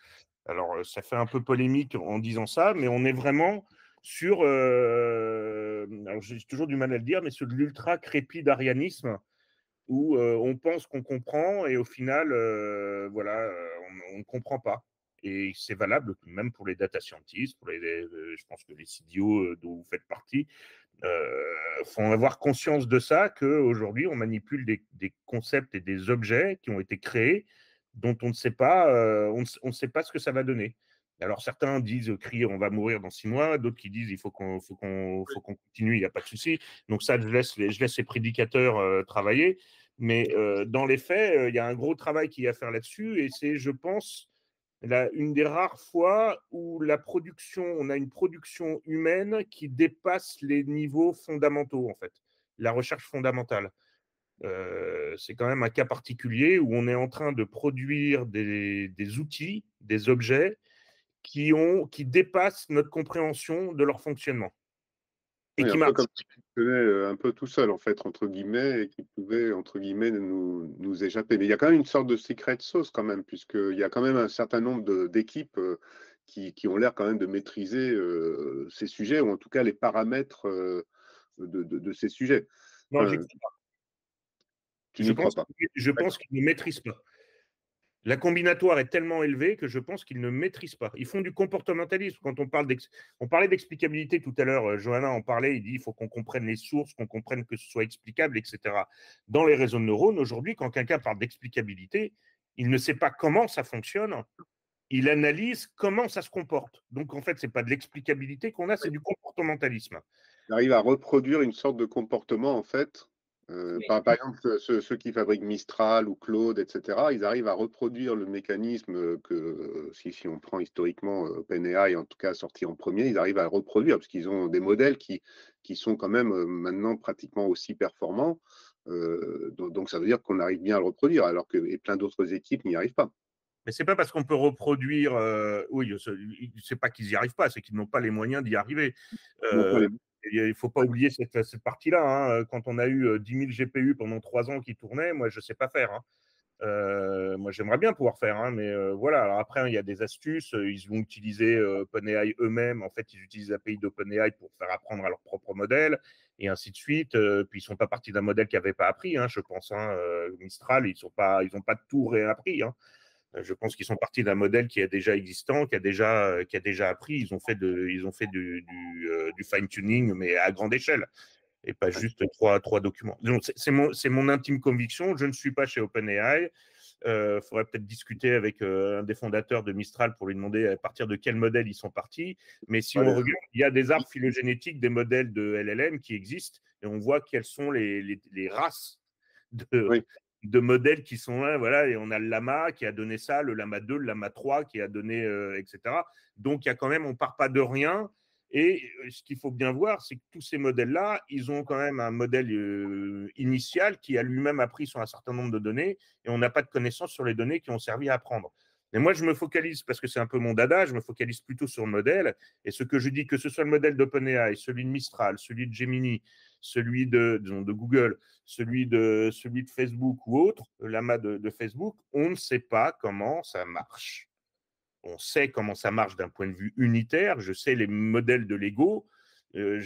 Alors, ça fait un peu polémique en disant ça, mais on est vraiment sur, alors j'ai toujours du mal à le dire, mais sur de l'ultra-crépidarianisme, où on pense qu'on comprend et au final, voilà, on ne comprend pas. Et c'est valable même pour les data scientists, je pense que les CDO dont vous faites partie, faut avoir conscience de ça, qu'aujourd'hui, on manipule des concepts et des objets qui ont été créés dont on ne sait pas, on ne sait pas ce que ça va donner. Alors certains disent crier on va mourir dans 6 mois, d'autres qui disent il faut qu'on continue, il n'y a pas de souci. Donc ça, je laisse les prédicateurs travailler. Mais dans les faits, il y a un gros travail qu'il y a à faire là-dessus, et c'est, je pense, une des rares fois où on a une production humaine qui dépasse les niveaux fondamentaux, en fait, la recherche fondamentale. C'est quand même un cas particulier où on est en train de produire des outils, des objets qui dépassent notre compréhension de leur fonctionnement. Et Oui, qui un peu marchent. comme si tu faisais un peu tout seul, en fait, entre guillemets, et qui pouvait, entre guillemets, nous échapper. Mais il y a quand même une sorte de secret sauce, quand même, puisqu'il y a quand même un certain nombre d'équipes qui ont l'air quand même de maîtriser ces sujets, ou en tout cas les paramètres de ces sujets. Non, Enfin, tu n'y crois pas. Je pense qu'ils ne maîtrisent pas. La combinatoire est tellement élevée que je pense qu'ils ne maîtrisent pas. Ils font du comportementalisme. Quand on parlait d'explicabilité tout à l'heure, Johanna en parlait, il dit il faut qu'on comprenne les sources, qu'on comprenne que ce soit explicable, etc. Dans les réseaux de neurones, aujourd'hui, quand quelqu'un parle d'explicabilité, il ne sait pas comment ça fonctionne, il analyse comment ça se comporte. Donc, en fait, ce n'est pas de l'explicabilité qu'on a, c'est du comportementalisme. Il arrive à reproduire une sorte de comportement, en fait. Par exemple, ceux qui fabriquent Mistral ou Claude, etc., ils arrivent à reproduire le mécanisme que, si on prend historiquement OpenAI, en tout cas sorti en premier, ils arrivent à le reproduire parce qu'ils ont des modèles qui sont quand même maintenant pratiquement aussi performants. Donc, ça veut dire qu'on arrive bien à le reproduire, alors que plein d'autres équipes n'y arrivent pas. Mais ce n'est pas parce qu'on peut reproduire. Oui, c'est pas qu'ils n'y arrivent pas, c'est qu'ils n'ont pas les moyens d'y arriver. Il ne faut pas oublier cette partie-là. Hein. Quand on a eu 10 000 GPU pendant 3 ans qui tournaient, moi, je ne sais pas faire. Hein. Moi, j'aimerais bien pouvoir faire, hein, mais voilà. Alors après, il y a des astuces. Ils vont utiliser OpenAI eux-mêmes. En fait, ils utilisent l'API d'OpenAI pour faire apprendre à leur propre modèle, et ainsi de suite. Puis, ils ne sont pas partis d'un modèle qui n'avait pas appris, hein, je pense. Hein. Mistral, ils n'ont pas tout réappris. Hein. Je pense qu'ils sont partis d'un modèle qui est déjà existant, qui a déjà appris. Ils ont fait du fine-tuning, mais à grande échelle, et pas juste trois documents. Donc, c'est mon intime conviction. Je ne suis pas chez OpenAI. Il faudrait peut-être discuter avec un des fondateurs de Mistral pour lui demander à partir de quel modèle ils sont partis. Mais si on regarde, il y a des arbres phylogénétiques des modèles de LLM qui existent, et on voit quelles sont les races de modèles qui sont là, voilà, et on a le Lama qui a donné ça, le Lama 2, le Lama 3 qui a donné, etc. Donc, il y a quand même, on ne part pas de rien. Et ce qu'il faut bien voir, c'est que tous ces modèles-là, ils ont quand même un modèle initial qui a lui-même appris sur un certain nombre de données, et on n'a pas de connaissances sur les données qui ont servi à apprendre. Mais moi, je me focalise, parce que c'est un peu mon dada, je me focalise plutôt sur le modèle. Et ce que je dis, que ce soit le modèle d'OpenAI, celui de Mistral, celui de Gemini, celui de Google, celui de Facebook ou autre, l'AMA de Facebook, on ne sait pas comment ça marche. On sait comment ça marche d'un point de vue unitaire. Je sais les modèles de Lego. Mais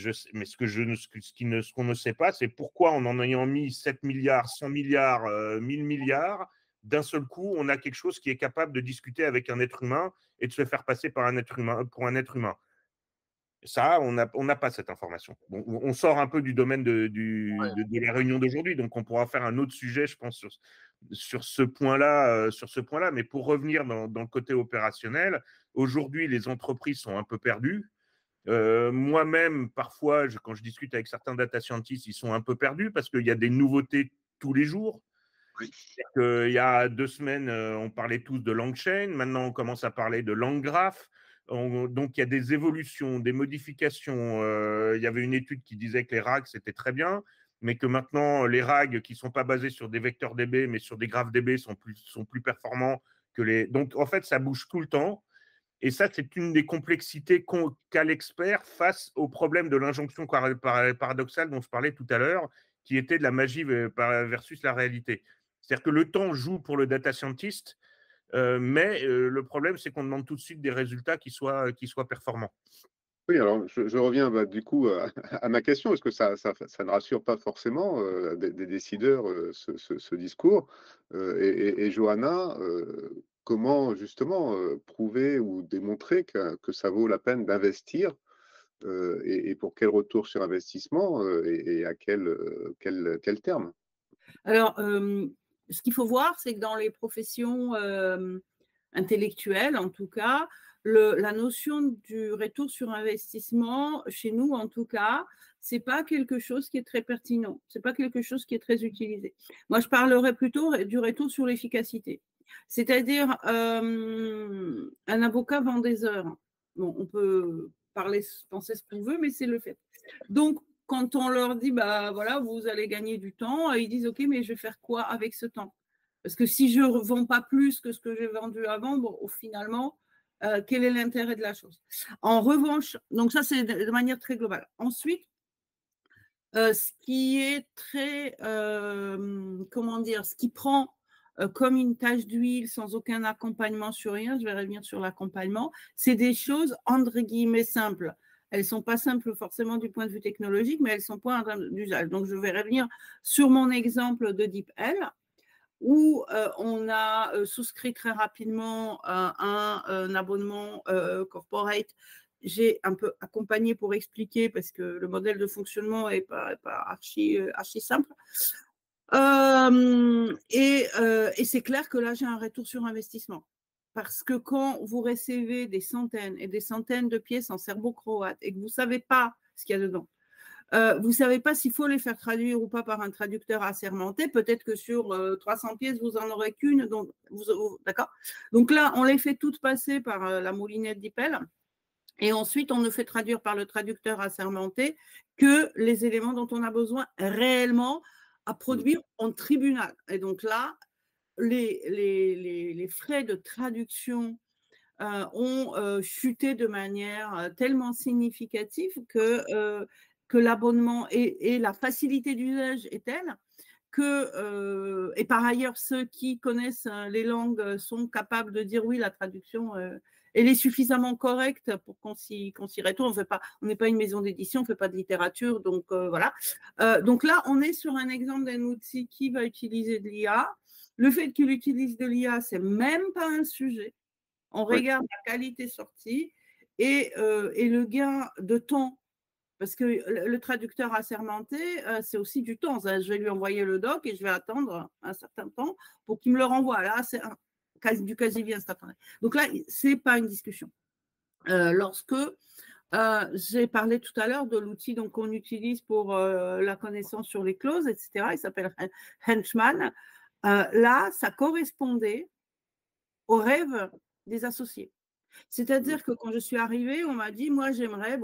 ce qu'on ne sait pas, c'est pourquoi, en ayant mis 7 milliards, 100 milliards, 1000 milliards, d'un seul coup, on a quelque chose qui est capable de discuter avec un être humain et de se faire passer pour un être humain. Ça, on n'a pas cette information. Bon, on sort un peu du domaine de la réunion d'aujourd'hui, donc on pourra faire un autre sujet, je pense, sur ce point-là. Mais pour revenir dans le côté opérationnel, aujourd'hui, les entreprises sont un peu perdues. Moi-même, parfois, quand je discute avec certains data scientists, ils sont un peu perdus parce qu'il y a des nouveautés tous les jours. Il y a 2 semaines, on parlait tous de LangChain. Maintenant, on commence à parler de LangGraph. Donc, il y a des évolutions, des modifications. Il y avait une étude qui disait que les RAG, c'était très bien, mais que maintenant, les RAG qui ne sont pas basés sur des vecteurs DB, mais sur des graphes DB, sont plus performants que les… Donc, en fait, ça bouge tout le temps. Et ça, c'est une des complexités qu'a l'expert face au problème de l'injonction paradoxale dont je parlais tout à l'heure, qui était de la magie versus la réalité. C'est-à-dire que le temps joue pour le data scientist, mais le problème, c'est qu'on demande tout de suite des résultats qui soient performants. Oui, alors je reviens du coup à ma question. Est-ce que ça ne rassure pas forcément des décideurs, ce discours? Et Johanna, comment justement prouver ou démontrer que ça vaut la peine d'investir et pour quel retour sur investissement et à quel terme? Alors, ce qu'il faut voir, c'est que dans les professions intellectuelles, en tout cas, la notion du retour sur investissement, chez nous en tout cas, c'est pas quelque chose qui est très pertinent, c'est pas quelque chose qui est très utilisé. Moi, je parlerais plutôt du retour sur l'efficacité. C'est-à-dire, un avocat vend des heures. Bon, on peut penser ce qu'on veut, mais c'est le fait. Donc, quand on leur dit, bah voilà, vous allez gagner du temps, ils disent, OK, mais je vais faire quoi avec ce temps? Parce que si je ne vends pas plus que ce que j'ai vendu avant, bon, finalement, quel est l'intérêt de la chose? En revanche, donc ça, c'est de manière très globale. Ensuite, ce qui est très, comment dire, ce qui prend comme une tache d'huile sans aucun accompagnement sur rien, je vais revenir sur l'accompagnement, c'est des choses entre guillemets simples. Elles ne sont pas simples forcément du point de vue technologique, mais elles sont pas en termes d'usage. Donc, je vais revenir sur mon exemple de DeepL, où on a souscrit très rapidement un abonnement corporate. J'ai un peu accompagné pour expliquer parce que le modèle de fonctionnement n'est pas archi simple. Et c'est clair que là, j'ai un retour sur investissement. Parce que quand vous recevez des centaines et des centaines de pièces en serbo-croate et que vous ne savez pas ce qu'il y a dedans, vous ne savez pas s'il faut les faire traduire ou pas par un traducteur assermenté. Peut-être que sur 300 pièces, vous n'en aurez qu'une. D'accord. Donc là, on les fait toutes passer par la moulinette d'IPEL. Et ensuite, on ne fait traduire par le traducteur assermenté que les éléments dont on a besoin réellement à produire en tribunal. Et donc là, les frais de traduction ont chuté de manière tellement significative que l'abonnement et la facilité d'usage est telle que, et par ailleurs, ceux qui connaissent les langues sont capables de dire oui, la traduction, elle est suffisamment correcte pour qu'on s'y retourne. On n'est pas une maison d'édition, on ne fait pas de littérature, donc voilà. Donc là, on est sur un exemple d'un outil qui va utiliser de l'IA. Le fait qu'il utilise de l'IA, c'est même pas un sujet. On regarde la qualité sortie et le gain de temps. Parce que le traducteur assermenté, c'est aussi du temps. Je vais lui envoyer le doc et je vais attendre un certain temps pour qu'il me le renvoie. Là, c'est du quasi instantané. Donc là, ce n'est pas une discussion. Lorsque j'ai parlé tout à l'heure de l'outil qu'on utilise pour la connaissance sur les clauses, etc., il s'appelle Henchman. Là, ça correspondait au rêve des associés. C'est-à-dire que quand je suis arrivée, on m'a dit, moi, j'aimerais,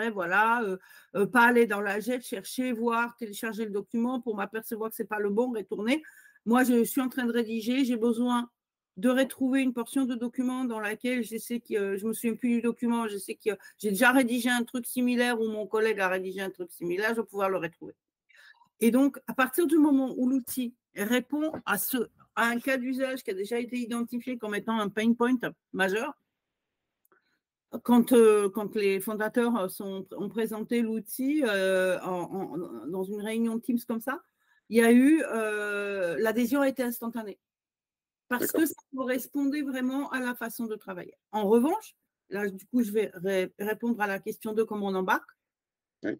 voilà, pas aller dans la jet, chercher, voir, télécharger le document pour m'apercevoir que ce n'est pas le bon, retourner. Moi, je suis en train de rédiger, j'ai besoin de retrouver une portion de document dans laquelle je sais que je me souviens plus du document, je sais que j'ai déjà rédigé un truc similaire ou mon collègue a rédigé un truc similaire, je vais pouvoir le retrouver. Et donc, à partir du moment où l'outil répond à un cas d'usage qui a déjà été identifié comme étant un pain point majeur, quand les fondateurs ont présenté l'outil dans une réunion Teams comme ça, il y a eu l'adhésion a été instantanée parce que ça correspondait vraiment à la façon de travailler. En revanche, là, du coup, je vais répondre à la question de comment on embarque. Oui.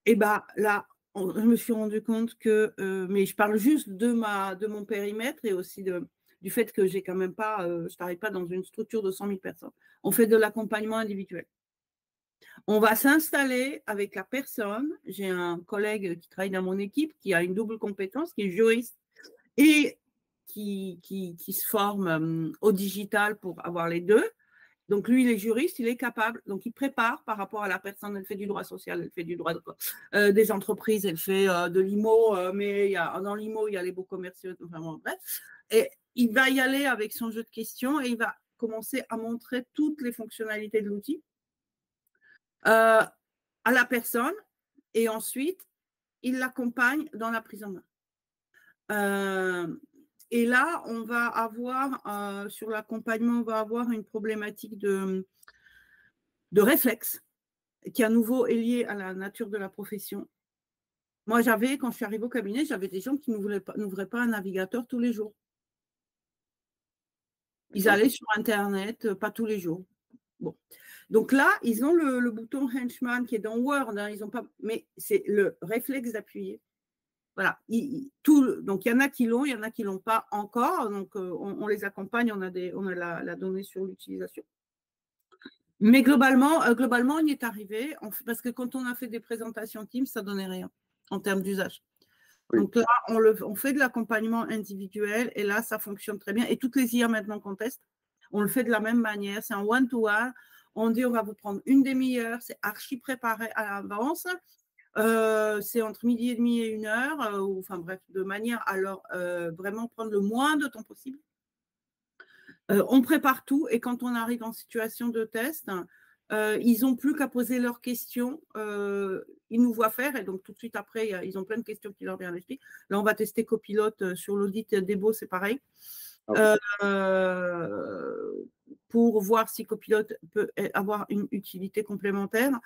Et bien là, je me suis rendu compte que, mais je parle juste de mon périmètre et aussi du fait que j'ai quand même pas, je ne travaille pas dans une structure de 100 000 personnes. On fait de l'accompagnement individuel. On va s'installer avec la personne. J'ai un collègue qui travaille dans mon équipe qui a une double compétence, qui est juriste et qui se forme au digital pour avoir les deux. Donc, lui, il est juriste, il est capable. Donc, il prépare par rapport à la personne. Elle fait du droit social, elle fait du droit des entreprises, elle fait de l'IMO, mais dans l'IMO, il y a les baux commerciaux, enfin, bref. Et il va y aller avec son jeu de questions et il va commencer à montrer toutes les fonctionnalités de l'outil à la personne et ensuite, il l'accompagne dans la prise en main. Et là, on va avoir, sur l'accompagnement, on va avoir une problématique de réflexe, qui à nouveau est lié à la nature de la profession. Moi, quand je suis arrivée au cabinet, j'avais des gens qui n'ouvraient pas un navigateur tous les jours. Ils allaient sur Internet, pas tous les jours. Bon. Donc là, ils ont le bouton Henchman qui est dans Word, hein, ils ont pas, mais c'est le réflexe d'appuyer. Voilà. Donc il y en a qui l'ont, il y en a qui l'ont pas encore. Donc on les accompagne, on a la donnée sur l'utilisation. Mais globalement, on y est arrivé, parce que quand on a fait des présentations Teams, ça donnait rien en termes d'usage. Oui. Donc là, on fait de l'accompagnement individuel et là, ça fonctionne très bien. Et toutes les IA maintenant qu'on teste, on le fait de la même manière. C'est un one-to-one. On dit, on va vous prendre une demi-heure. C'est archi préparé à l'avance. C'est entre 12h30 et 1h. Enfin bref, de manière à leur vraiment prendre le moins de temps possible. On prépare tout et quand on arrive en situation de test, ils n'ont plus qu'à poser leurs questions. Ils nous voient faire et donc tout de suite après, ils ont plein de questions qui leur viennent à l'esprit. Là, on va tester Copilote sur l'audit d'Ebo, c'est pareil. Okay. Pour voir si Copilote peut avoir une utilité complémentaire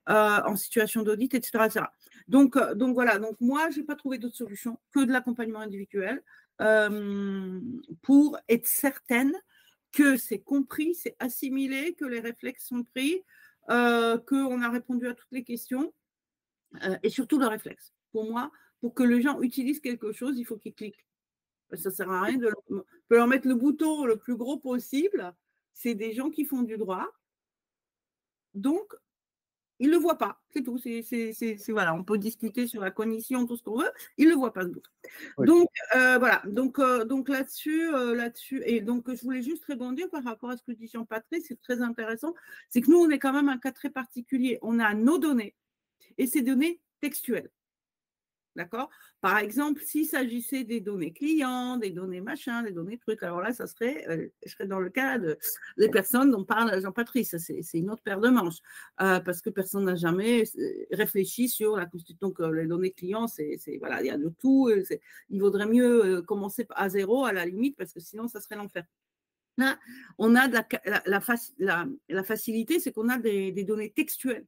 en situation d'audit, etc., etc. Donc voilà, donc moi, je n'ai pas trouvé d'autre solution que de l'accompagnement individuel pour être certaine que c'est compris, c'est assimilé, que les réflexes sont pris, qu'on a répondu à toutes les questions et surtout le réflexe. Pour moi, pour que les gens utilisent quelque chose, il faut qu'ils cliquent. Ça ne sert à rien de leur mettre le bouton le plus gros possible. C'est des gens qui font du droit. Donc, ils ne le voient pas. C'est tout. Voilà, on peut discuter sur la cognition, tout ce qu'on veut. Ils ne le voient pas, ce bouton. Oui. Donc, voilà. Donc là-dessus, et donc, je voulais juste rebondir par rapport à ce que dit Jean-Patrice. C'est très intéressant. C'est que nous, on est quand même un cas très particulier. On a nos données et ces données textuelles. D'accord? Par exemple, s'il s'agissait des données clients, des données machin, des données trucs, alors là, je serais dans le cas des personnes dont parle Jean-Patrice. C'est une autre paire de manches parce que personne n'a jamais réfléchi sur la constitution. Donc, les données clients, voilà, il y a de tout. Il vaudrait mieux commencer à zéro à la limite parce que sinon, ça serait l'enfer. Là, on a la facilité, c'est qu'on a des données textuelles.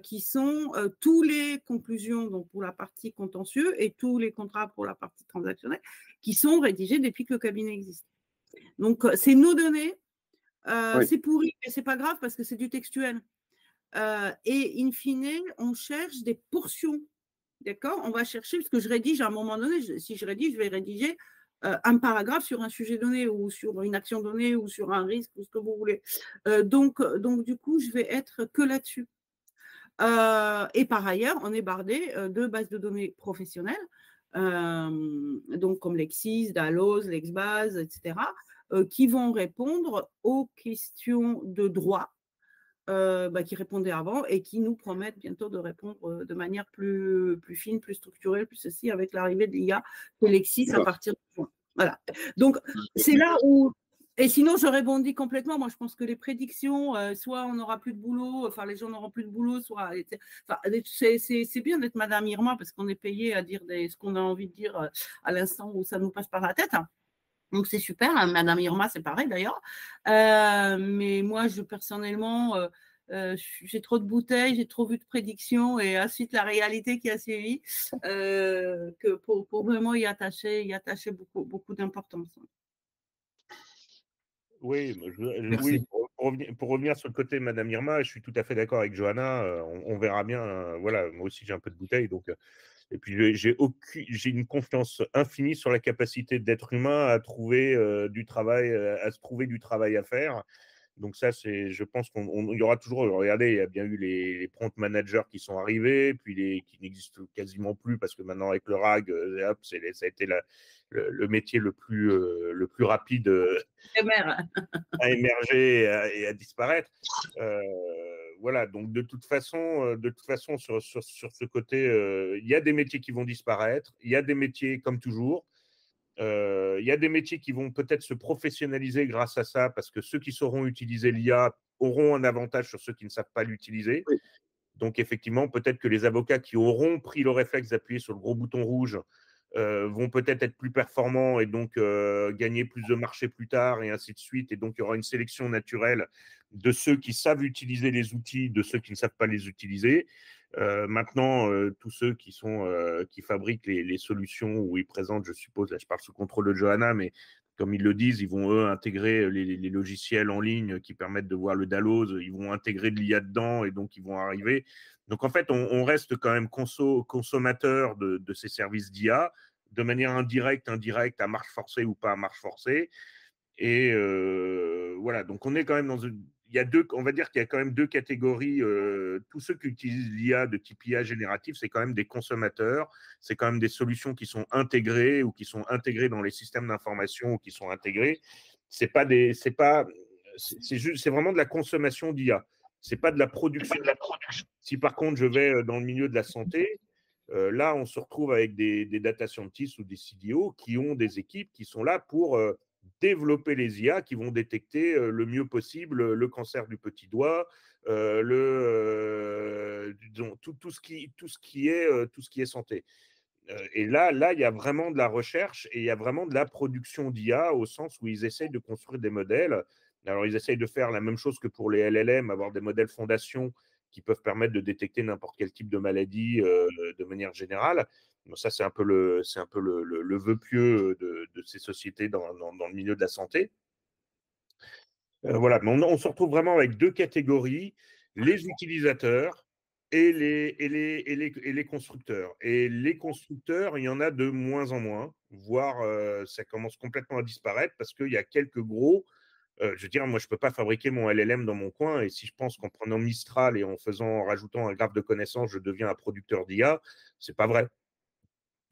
Qui sont tous les conclusions donc pour la partie contentieux et tous les contrats pour la partie transactionnelle qui sont rédigés depuis que le cabinet existe. Donc, c'est nos données, oui. C'est pourri, mais ce n'est pas grave parce que c'est du textuel. Et in fine, on cherche des portions. D'accord? On va chercher, parce que je rédige à un moment donné, si je rédige, je vais rédiger un paragraphe sur un sujet donné ou sur une action donnée ou sur un risque ou ce que vous voulez. Donc, du coup, je vais être que là-dessus. Et par ailleurs, on est bardé de bases de données professionnelles, donc comme Lexis, Dalloz, Lexbase, etc., qui vont répondre aux questions de droit qui répondaient avant et qui nous promettent bientôt de répondre de manière plus fine, plus structurée, plus ceci, avec l'arrivée de l'IA de Lexis à partir de juin. Voilà. Donc, c'est là où... Et sinon, je rebondis complètement. Moi, je pense que les prédictions, soit on n'aura plus de boulot, enfin, les gens n'auront plus de boulot, soit. Enfin, c'est bien d'être Madame Irma parce qu'on est payé à dire ce qu'on a envie de dire à l'instant où ça nous passe par la tête. Donc, c'est super. Hein. Madame Irma, c'est pareil d'ailleurs. Mais moi, personnellement, j'ai trop de bouteilles, j'ai trop vu de prédictions et ensuite la réalité qui a suivi que pour vraiment y attacher beaucoup d'importance. Oui, pour revenir sur le côté Madame Irma, je suis tout à fait d'accord avec Johanna. On verra bien. Voilà, moi aussi j'ai un peu de bouteille, donc. Et puis j'ai une confiance infinie sur la capacité d'être humain à trouver du travail, à se trouver du travail à faire. Donc ça, je pense qu'il y aura toujours. Regardez, il y a bien eu les prompt managers qui sont arrivés, puis qui n'existent quasiment plus parce que maintenant avec le RAG, hop, ça a été le métier le plus rapide à émerger et à disparaître. Voilà, donc de toute façon sur ce côté, il y a des métiers qui vont disparaître, il y a des métiers comme toujours. Il y a des métiers qui vont peut-être se professionnaliser grâce à ça, parce que ceux qui sauront utiliser l'IA auront un avantage sur ceux qui ne savent pas l'utiliser. Oui. Donc, effectivement, peut-être que les avocats qui auront pris le réflexe d'appuyer sur le gros bouton rouge vont peut-être être plus performants et donc gagner plus de marché plus tard et ainsi de suite. Et donc, il y aura une sélection naturelle de ceux qui savent utiliser les outils, de ceux qui ne savent pas les utiliser. Maintenant, tous ceux qui fabriquent les solutions où ils présentent, je suppose, là je parle sous contrôle de Johanna, mais comme ils le disent, ils vont eux intégrer les logiciels en ligne qui permettent de voir le Dalloz, ils vont intégrer de l'IA dedans et donc ils vont arriver. Donc en fait, on reste quand même consommateur de ces services d'IA de manière indirecte, à marche forcée ou pas à marche forcée. Et voilà, donc on est quand même on va dire qu'il y a quand même deux catégories. Tous ceux qui utilisent l'IA de type IA génératif, c'est quand même des consommateurs, c'est quand même des solutions qui sont intégrées ou qui sont intégrées dans les systèmes d'information ou qui sont intégrées. C'est vraiment de la consommation d'IA. C'est pas de la production. Si par contre je vais dans le milieu de la santé, là on se retrouve avec des data scientists ou des CDO qui ont des équipes qui sont là pour développer les IA qui vont détecter le mieux possible le cancer du petit doigt, tout ce qui est santé. Et là, il y a vraiment de la recherche et il y a vraiment de la production d'IA au sens où ils essayent de construire des modèles. Alors, ils essayent de faire la même chose que pour les LLM, avoir des modèles fondations qui peuvent permettre de détecter n'importe quel type de maladie de manière générale. Donc ça, c'est un peu le vœu pieux de ces sociétés dans le milieu de la santé. Voilà, mais on se retrouve vraiment avec deux catégories, les utilisateurs et les constructeurs. Et les constructeurs, il y en a de moins en moins, voire ça commence complètement à disparaître parce qu'il y a quelques gros. Je veux dire, moi, je ne peux pas fabriquer mon LLM dans mon coin. Et si je pense qu'en prenant Mistral et en rajoutant un graphe de connaissances, je deviens un producteur d'IA, ce n'est pas vrai.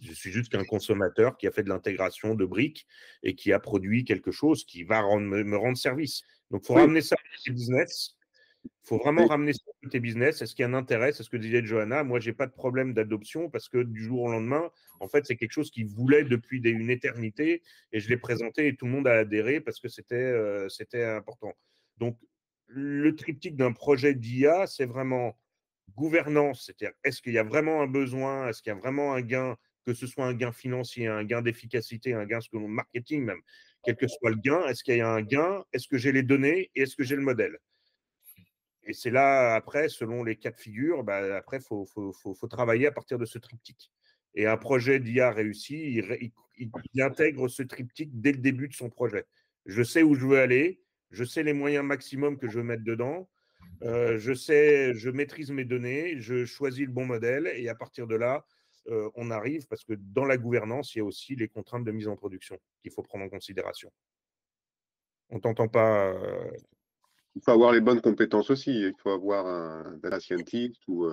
Je suis juste qu'un consommateur qui a fait de l'intégration de briques et qui a produit quelque chose qui va me rendre service. Donc, il faut ramener ça à côté business. Il faut vraiment ramener ça à côté business. Est-ce qu'il y a un intérêt? C'est ce que disait Johanna. Moi, je n'ai pas de problème d'adoption parce que du jour au lendemain, en fait, c'est quelque chose qu'ils voulaient depuis une éternité et je l'ai présenté et tout le monde a adhéré parce que c'était important. Donc, le triptyque d'un projet d'IA, c'est vraiment gouvernance, c'est-à-dire est-ce qu'il y a vraiment un besoin, est-ce qu'il y a vraiment un gain, que ce soit un gain financier, un gain d'efficacité, un gain marketing même, quel que soit le gain, est-ce qu'il y a un gain, est-ce que j'ai les données et est-ce que j'ai le modèle? Et c'est là, après, selon les cas de figure, après, il faut travailler à partir de ce triptyque. Et un projet d'IA réussi, il intègre ce triptyque dès le début de son projet. Je sais où je veux aller, je sais les moyens maximum que je veux mettre dedans, je maîtrise mes données, je choisis le bon modèle et à partir de là, on arrive parce que dans la gouvernance, il y a aussi les contraintes de mise en production qu'il faut prendre en considération. On ne t'entend pas. Il faut avoir les bonnes compétences aussi. Il faut avoir un data scientist ou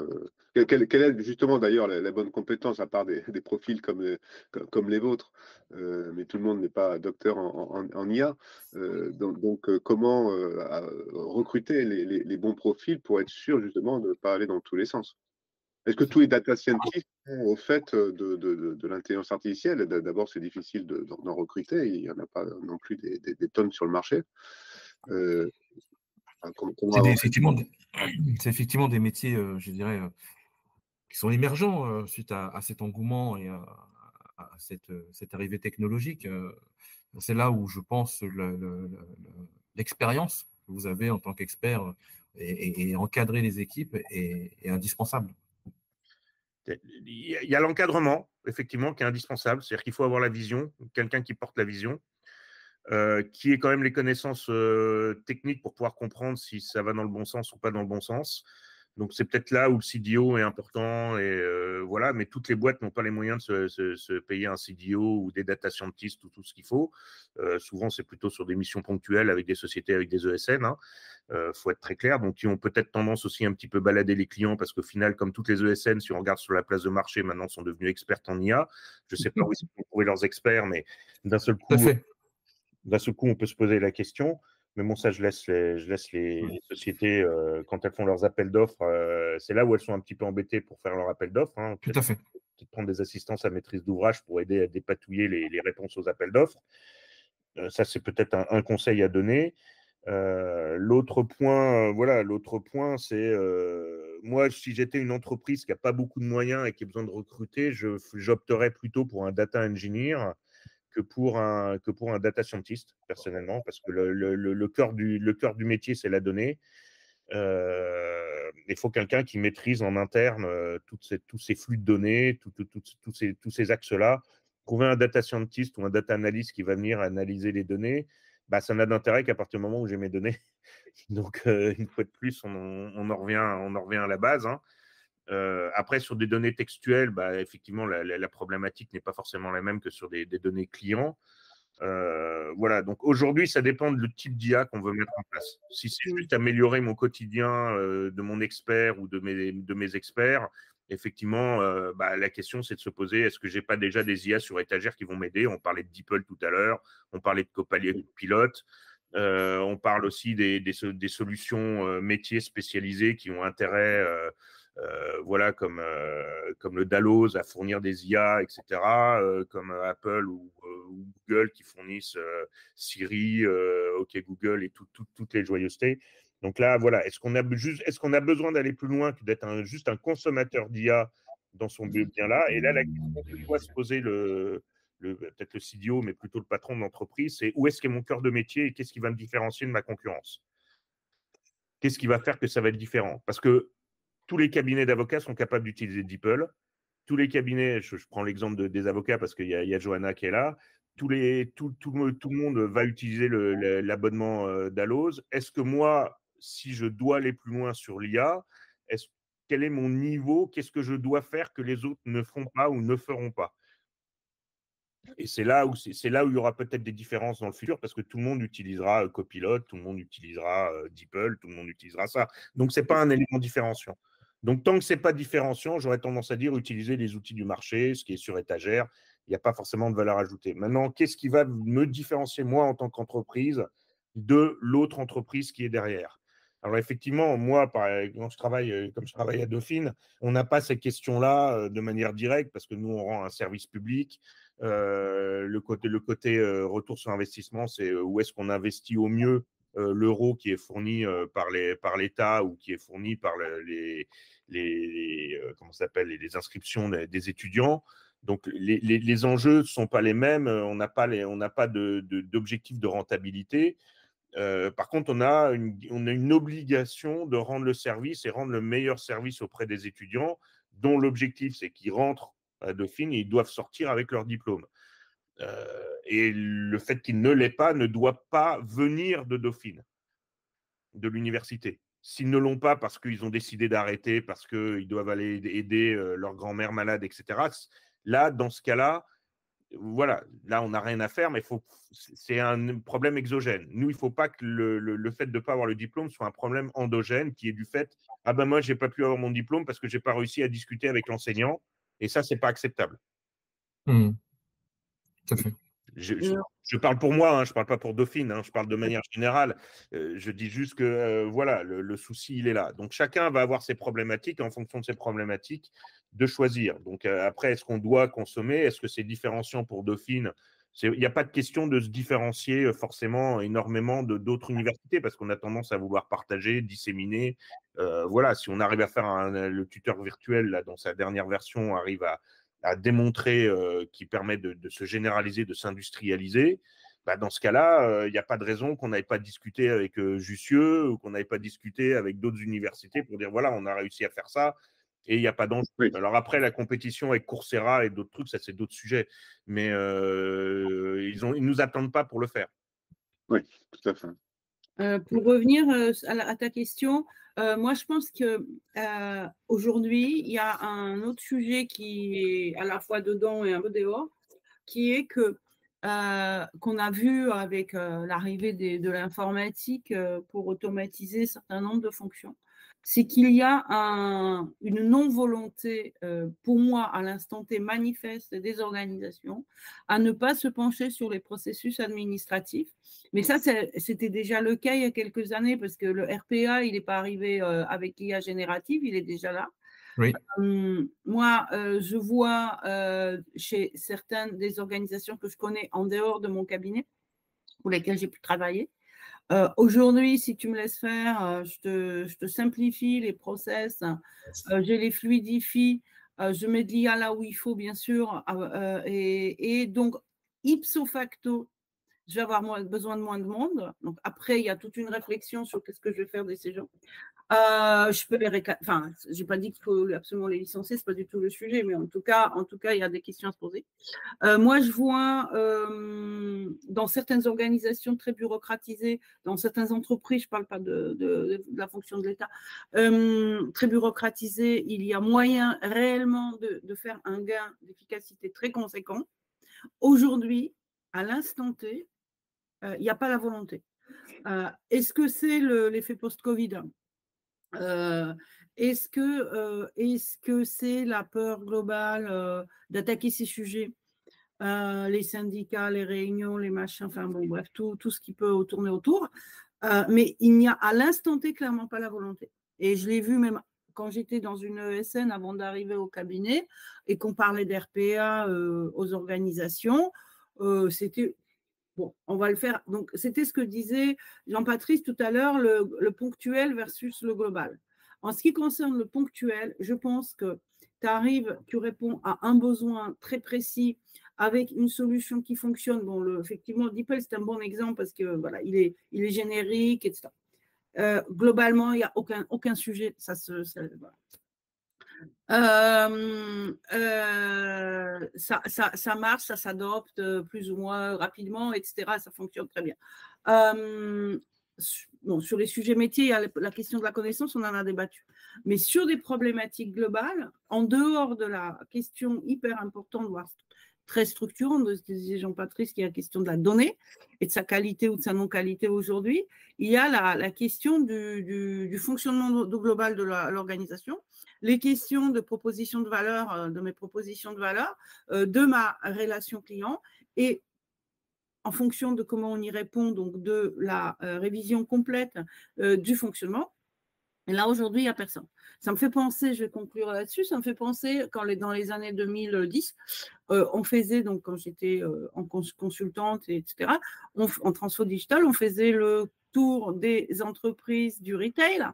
quelle est justement d'ailleurs la bonne compétence à part des profils comme les vôtres. Mais tout le monde n'est pas docteur en IA. Donc comment recruter les bons profils pour être sûr justement de ne pas aller dans tous les sens? Est-ce que tous les data scientists sont au fait de l'intelligence artificielle? D'abord, c'est difficile d'en recruter. Il n'y en a pas non plus des tonnes sur le marché. C'est effectivement des métiers, je dirais, qui sont émergents suite à cet engouement et à cette arrivée technologique. C'est là où je pense l'expérience que vous avez en tant qu'expert et encadrer les équipes est indispensable. Il y a l'encadrement, effectivement, qui est indispensable. C'est-à-dire qu'il faut avoir la vision, quelqu'un qui porte la vision. Qui ait quand même les connaissances techniques pour pouvoir comprendre si ça va dans le bon sens ou pas dans le bon sens. Donc, c'est peut-être là où le CDO est important. Et voilà, mais toutes les boîtes n'ont pas les moyens de se payer un CDO ou des data scientists ou tout ce qu'il faut. Souvent, c'est plutôt sur des missions ponctuelles avec des sociétés, avec des ESN. Faut être très clair. Donc, ils ont peut-être tendance aussi un petit peu balader les clients parce qu'au final, comme toutes les ESN, si on regarde sur la place de marché, maintenant, sont devenus expertes en IA. Je ne sais pas où ils ont trouvé leurs experts, mais d'un seul coup, on peut se poser la question. Mais bon, ça, je laisse les sociétés, quand elles font leurs appels d'offres, c'est là où elles sont un petit peu embêtées pour faire leur appel d'offres. Tout à fait. Peut-être prendre des assistances à maîtrise d'ouvrage pour aider à dépatouiller les réponses aux appels d'offres. Ça, c'est peut-être un conseil à donner. L'autre point, c'est moi, si j'étais une entreprise qui n'a pas beaucoup de moyens et qui a besoin de recruter, j'opterais plutôt pour un data engineer que pour un data scientist, personnellement, parce que le cœur du métier, c'est la donnée. Il faut quelqu'un qui maîtrise en interne tous ces flux de données, tous ces axes-là. Trouver un data scientist ou un data analyst qui va venir analyser les données, ça n'a d'intérêt qu'à partir du moment où j'ai mes données. Donc, une fois de plus, on en revient à la base. Hein. Après, sur des données textuelles, effectivement, la problématique n'est pas forcément la même que sur des données clients. Voilà, donc aujourd'hui, ça dépend du type d'IA qu'on veut mettre en place. Si c'est juste améliorer mon quotidien de mon expert ou de mes experts, effectivement, la question, c'est de se poser, est-ce que j'ai pas déjà des IA sur étagère qui vont m'aider? On parlait de DeepL tout à l'heure, on parlait de Copilot, on parle aussi des solutions métiers spécialisées qui ont intérêt, voilà, comme le Dalloz à fournir des IA, etc., comme Apple ou Google qui fournissent Siri, OK Google et toutes les joyeusetés. Donc là, voilà, est-ce qu'on a besoin d'aller plus loin que d'être juste un consommateur d'IA dans son bien-là? Et là, la question que doit se poser peut-être le CDO, mais plutôt le patron de l'entreprise, c'est où est-ce qu'est mon cœur de métier et qu'est-ce qui va me différencier de ma concurrence? Qu'est-ce qui va faire que ça va être différent? Parce que tous les cabinets d'avocats sont capables d'utiliser DeepL. Tous les cabinets, je prends l'exemple des avocats parce qu'il y a Johanna qui est là, tout le monde va utiliser l'abonnement Dalloz. Est-ce que moi, si je dois aller plus loin sur l'IA, quel est mon niveau? Qu'est-ce que je dois faire que les autres ne font pas ou ne feront pas? Et c'est là où il y aura peut-être des différences dans le futur parce que tout le monde utilisera Copilot, tout le monde utilisera DeepL, tout le monde utilisera ça. Donc, ce n'est pas un élément différenciant. Donc, tant que ce n'est pas différenciant, j'aurais tendance à dire utiliser les outils du marché, ce qui est sur étagère. Il n'y a pas forcément de valeur ajoutée. Maintenant, qu'est-ce qui va me différencier, moi, en tant qu'entreprise, de l'autre entreprise qui est derrière? Alors, effectivement, moi, comme je travaille à Dauphine, on n'a pas ces questions-là de manière directe parce que nous, on rend un service public. Le côté retour sur investissement, c'est où est-ce qu'on investit au mieux l'euro qui est fourni par l'État ou qui est fourni par les inscriptions des étudiants. Donc, les enjeux ne sont pas les mêmes. On n'a pas d'objectif de rentabilité. Par contre, on a une obligation de rendre le service et rendre le meilleur service auprès des étudiants, dont l'objectif, c'est qu'ils rentrent à Dauphine et ils doivent sortir avec leur diplôme. Et le fait qu'ils ne l'aient pas ne doit pas venir de Dauphine, de l'université. S'ils ne l'ont pas parce qu'ils ont décidé d'arrêter, parce qu'ils doivent aller aider leur grand-mère malade, etc., là, dans ce cas-là, voilà, là, on n'a rien à faire, mais c'est un problème exogène. Nous, il ne faut pas que le fait de ne pas avoir le diplôme soit un problème endogène qui est du fait « Ah ben moi, je n'ai pas pu avoir mon diplôme parce que je n'ai pas réussi à discuter avec l'enseignant. » Et ça, ce n'est pas acceptable. Tout à fait. Je parle pour moi, je ne parle pas pour Dauphine, je parle de manière générale. Je dis juste que voilà, le souci, il est là. Donc, chacun va avoir ses problématiques et en fonction de ses problématiques, de choisir. Donc, après, est-ce qu'on doit consommer? Est-ce que c'est différenciant pour Dauphine? Il n'y a pas de question de se différencier forcément énormément d'autres universités parce qu'on a tendance à vouloir partager, disséminer. Voilà, si on arrive à faire le tuteur virtuel, là, dans sa dernière version, arrive à démontrer qui permet de se généraliser, de s'industrialiser, dans ce cas-là, il n'y a pas de raison qu'on n'aille pas discuter avec Jussieu ou qu'on n'aille pas discuter avec d'autres universités pour dire voilà, on a réussi à faire ça et il n'y a pas d'enjeu. Oui. Alors après, la compétition avec Coursera et d'autres trucs, ça c'est d'autres sujets, mais ils ne nous attendent pas pour le faire. Oui, tout à fait. Pour revenir à ta question, moi je pense que aujourd'hui il y a un autre sujet qui est à la fois dedans et un peu dehors, qui est que qu'on a vu avec l'arrivée de l'informatique pour automatiser un certain nombre de fonctions, c'est qu'il y a une non-volonté, pour moi, à l'instant T manifeste des organisations, à ne pas se pencher sur les processus administratifs. Mais ça, c'était déjà le cas il y a quelques années, parce que le RPA, il n'est pas arrivé avec l'IA générative, il est déjà là. Oui. Moi, je vois chez certaines des organisations que je connais en dehors de mon cabinet, pour lesquelles j'ai pu travailler, Aujourd'hui, si tu me laisses faire, je te simplifie les process, je les fluidifie, je mets de l'IA là où il faut, bien sûr, et donc, ipso facto, je vais avoir besoin de moins de monde. Donc, après, il y a toute une réflexion sur qu'est-ce que je vais faire de ces gens. Je peux les enfin, j'ai pas dit qu'il faut absolument les licencier, c'est pas du tout le sujet, mais en tout cas, il y a des questions à se poser. Moi, je vois dans certaines organisations très bureaucratisées, dans certaines entreprises, je parle pas de la fonction de l'État, très bureaucratisées, il y a moyen réellement de faire un gain d'efficacité très conséquent. Aujourd'hui, à l'instant T, il n'y a pas la volonté. Est-ce que c'est l'effet post-Covid? Est-ce que c'est la peur globale d'attaquer ces sujets, les syndicats, les réunions, les machins, enfin bon, bref, tout ce qui peut tourner autour. Mais il n'y a à l'instant T clairement pas la volonté. Et je l'ai vu même quand j'étais dans une ESN avant d'arriver au cabinet et qu'on parlait d'RPA aux organisations, c'était bon, on va le faire. Donc, c'était ce que disait Jean-Patrice tout à l'heure, le ponctuel versus le global. En ce qui concerne le ponctuel, je pense que tu réponds à un besoin très précis avec une solution qui fonctionne. Bon, effectivement, DeepL, c'est un bon exemple parce que voilà, il est générique, etc. Globalement, il n'y a aucun sujet. Voilà. Ça marche, ça s'adopte plus ou moins rapidement, etc. Ça fonctionne très bien. Bon, sur les sujets métiers, il y a la question de la connaissance, on en a débattu. Mais sur des problématiques globales, en dehors de la question hyper importante, voire très structurante de ce que disait Jean-Patrice, qui est la question de la donnée et de sa qualité ou de sa non-qualité aujourd'hui, il y a la question du fonctionnement global de l'organisation, les questions de proposition de valeur, de mes propositions de valeur, de ma relation client et en fonction de comment on y répond, donc de la révision complète du fonctionnement. Et là, aujourd'hui, il n'y a personne. Ça me fait penser, je vais conclure là-dessus, ça me fait penser quand dans les années 2010, on faisait, donc quand j'étais en consultante, etc., en transfo digital, on faisait le tour des entreprises du retail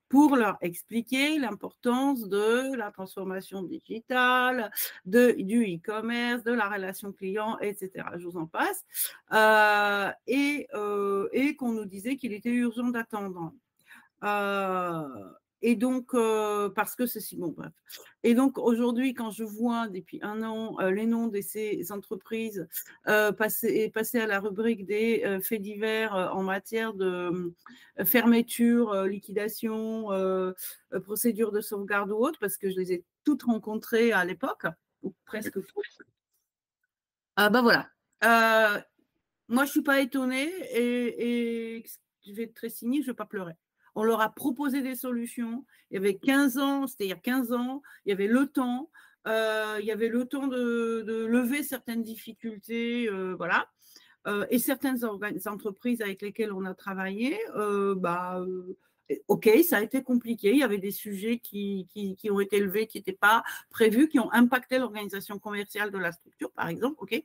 pour leur expliquer l'importance de la transformation digitale, du e-commerce, de la relation client, etc. Je vous en passe. Et qu'on nous disait qu'il était urgent d'attendre. Et donc, parce que ceci, bon, bref. Et donc, aujourd'hui, quand je vois depuis un an les noms de ces entreprises passer à la rubrique des faits divers en matière de fermeture, liquidation, procédure de sauvegarde ou autre, parce que je les ai toutes rencontrées à l'époque, ou presque toutes. Ben voilà. Moi, je ne suis pas étonnée et je vais être très cynique, je ne vais pas pleurer. On leur a proposé des solutions. Il y avait 15 ans, c'était il y a 15 ans, il y avait le temps. Il y avait le temps de lever certaines difficultés, voilà. Et certaines entreprises avec lesquelles on a travaillé, ok, ça a été compliqué. Il y avait des sujets qui ont été levés, qui n'étaient pas prévus, qui ont impacté l'organisation commerciale de la structure, par exemple, ok.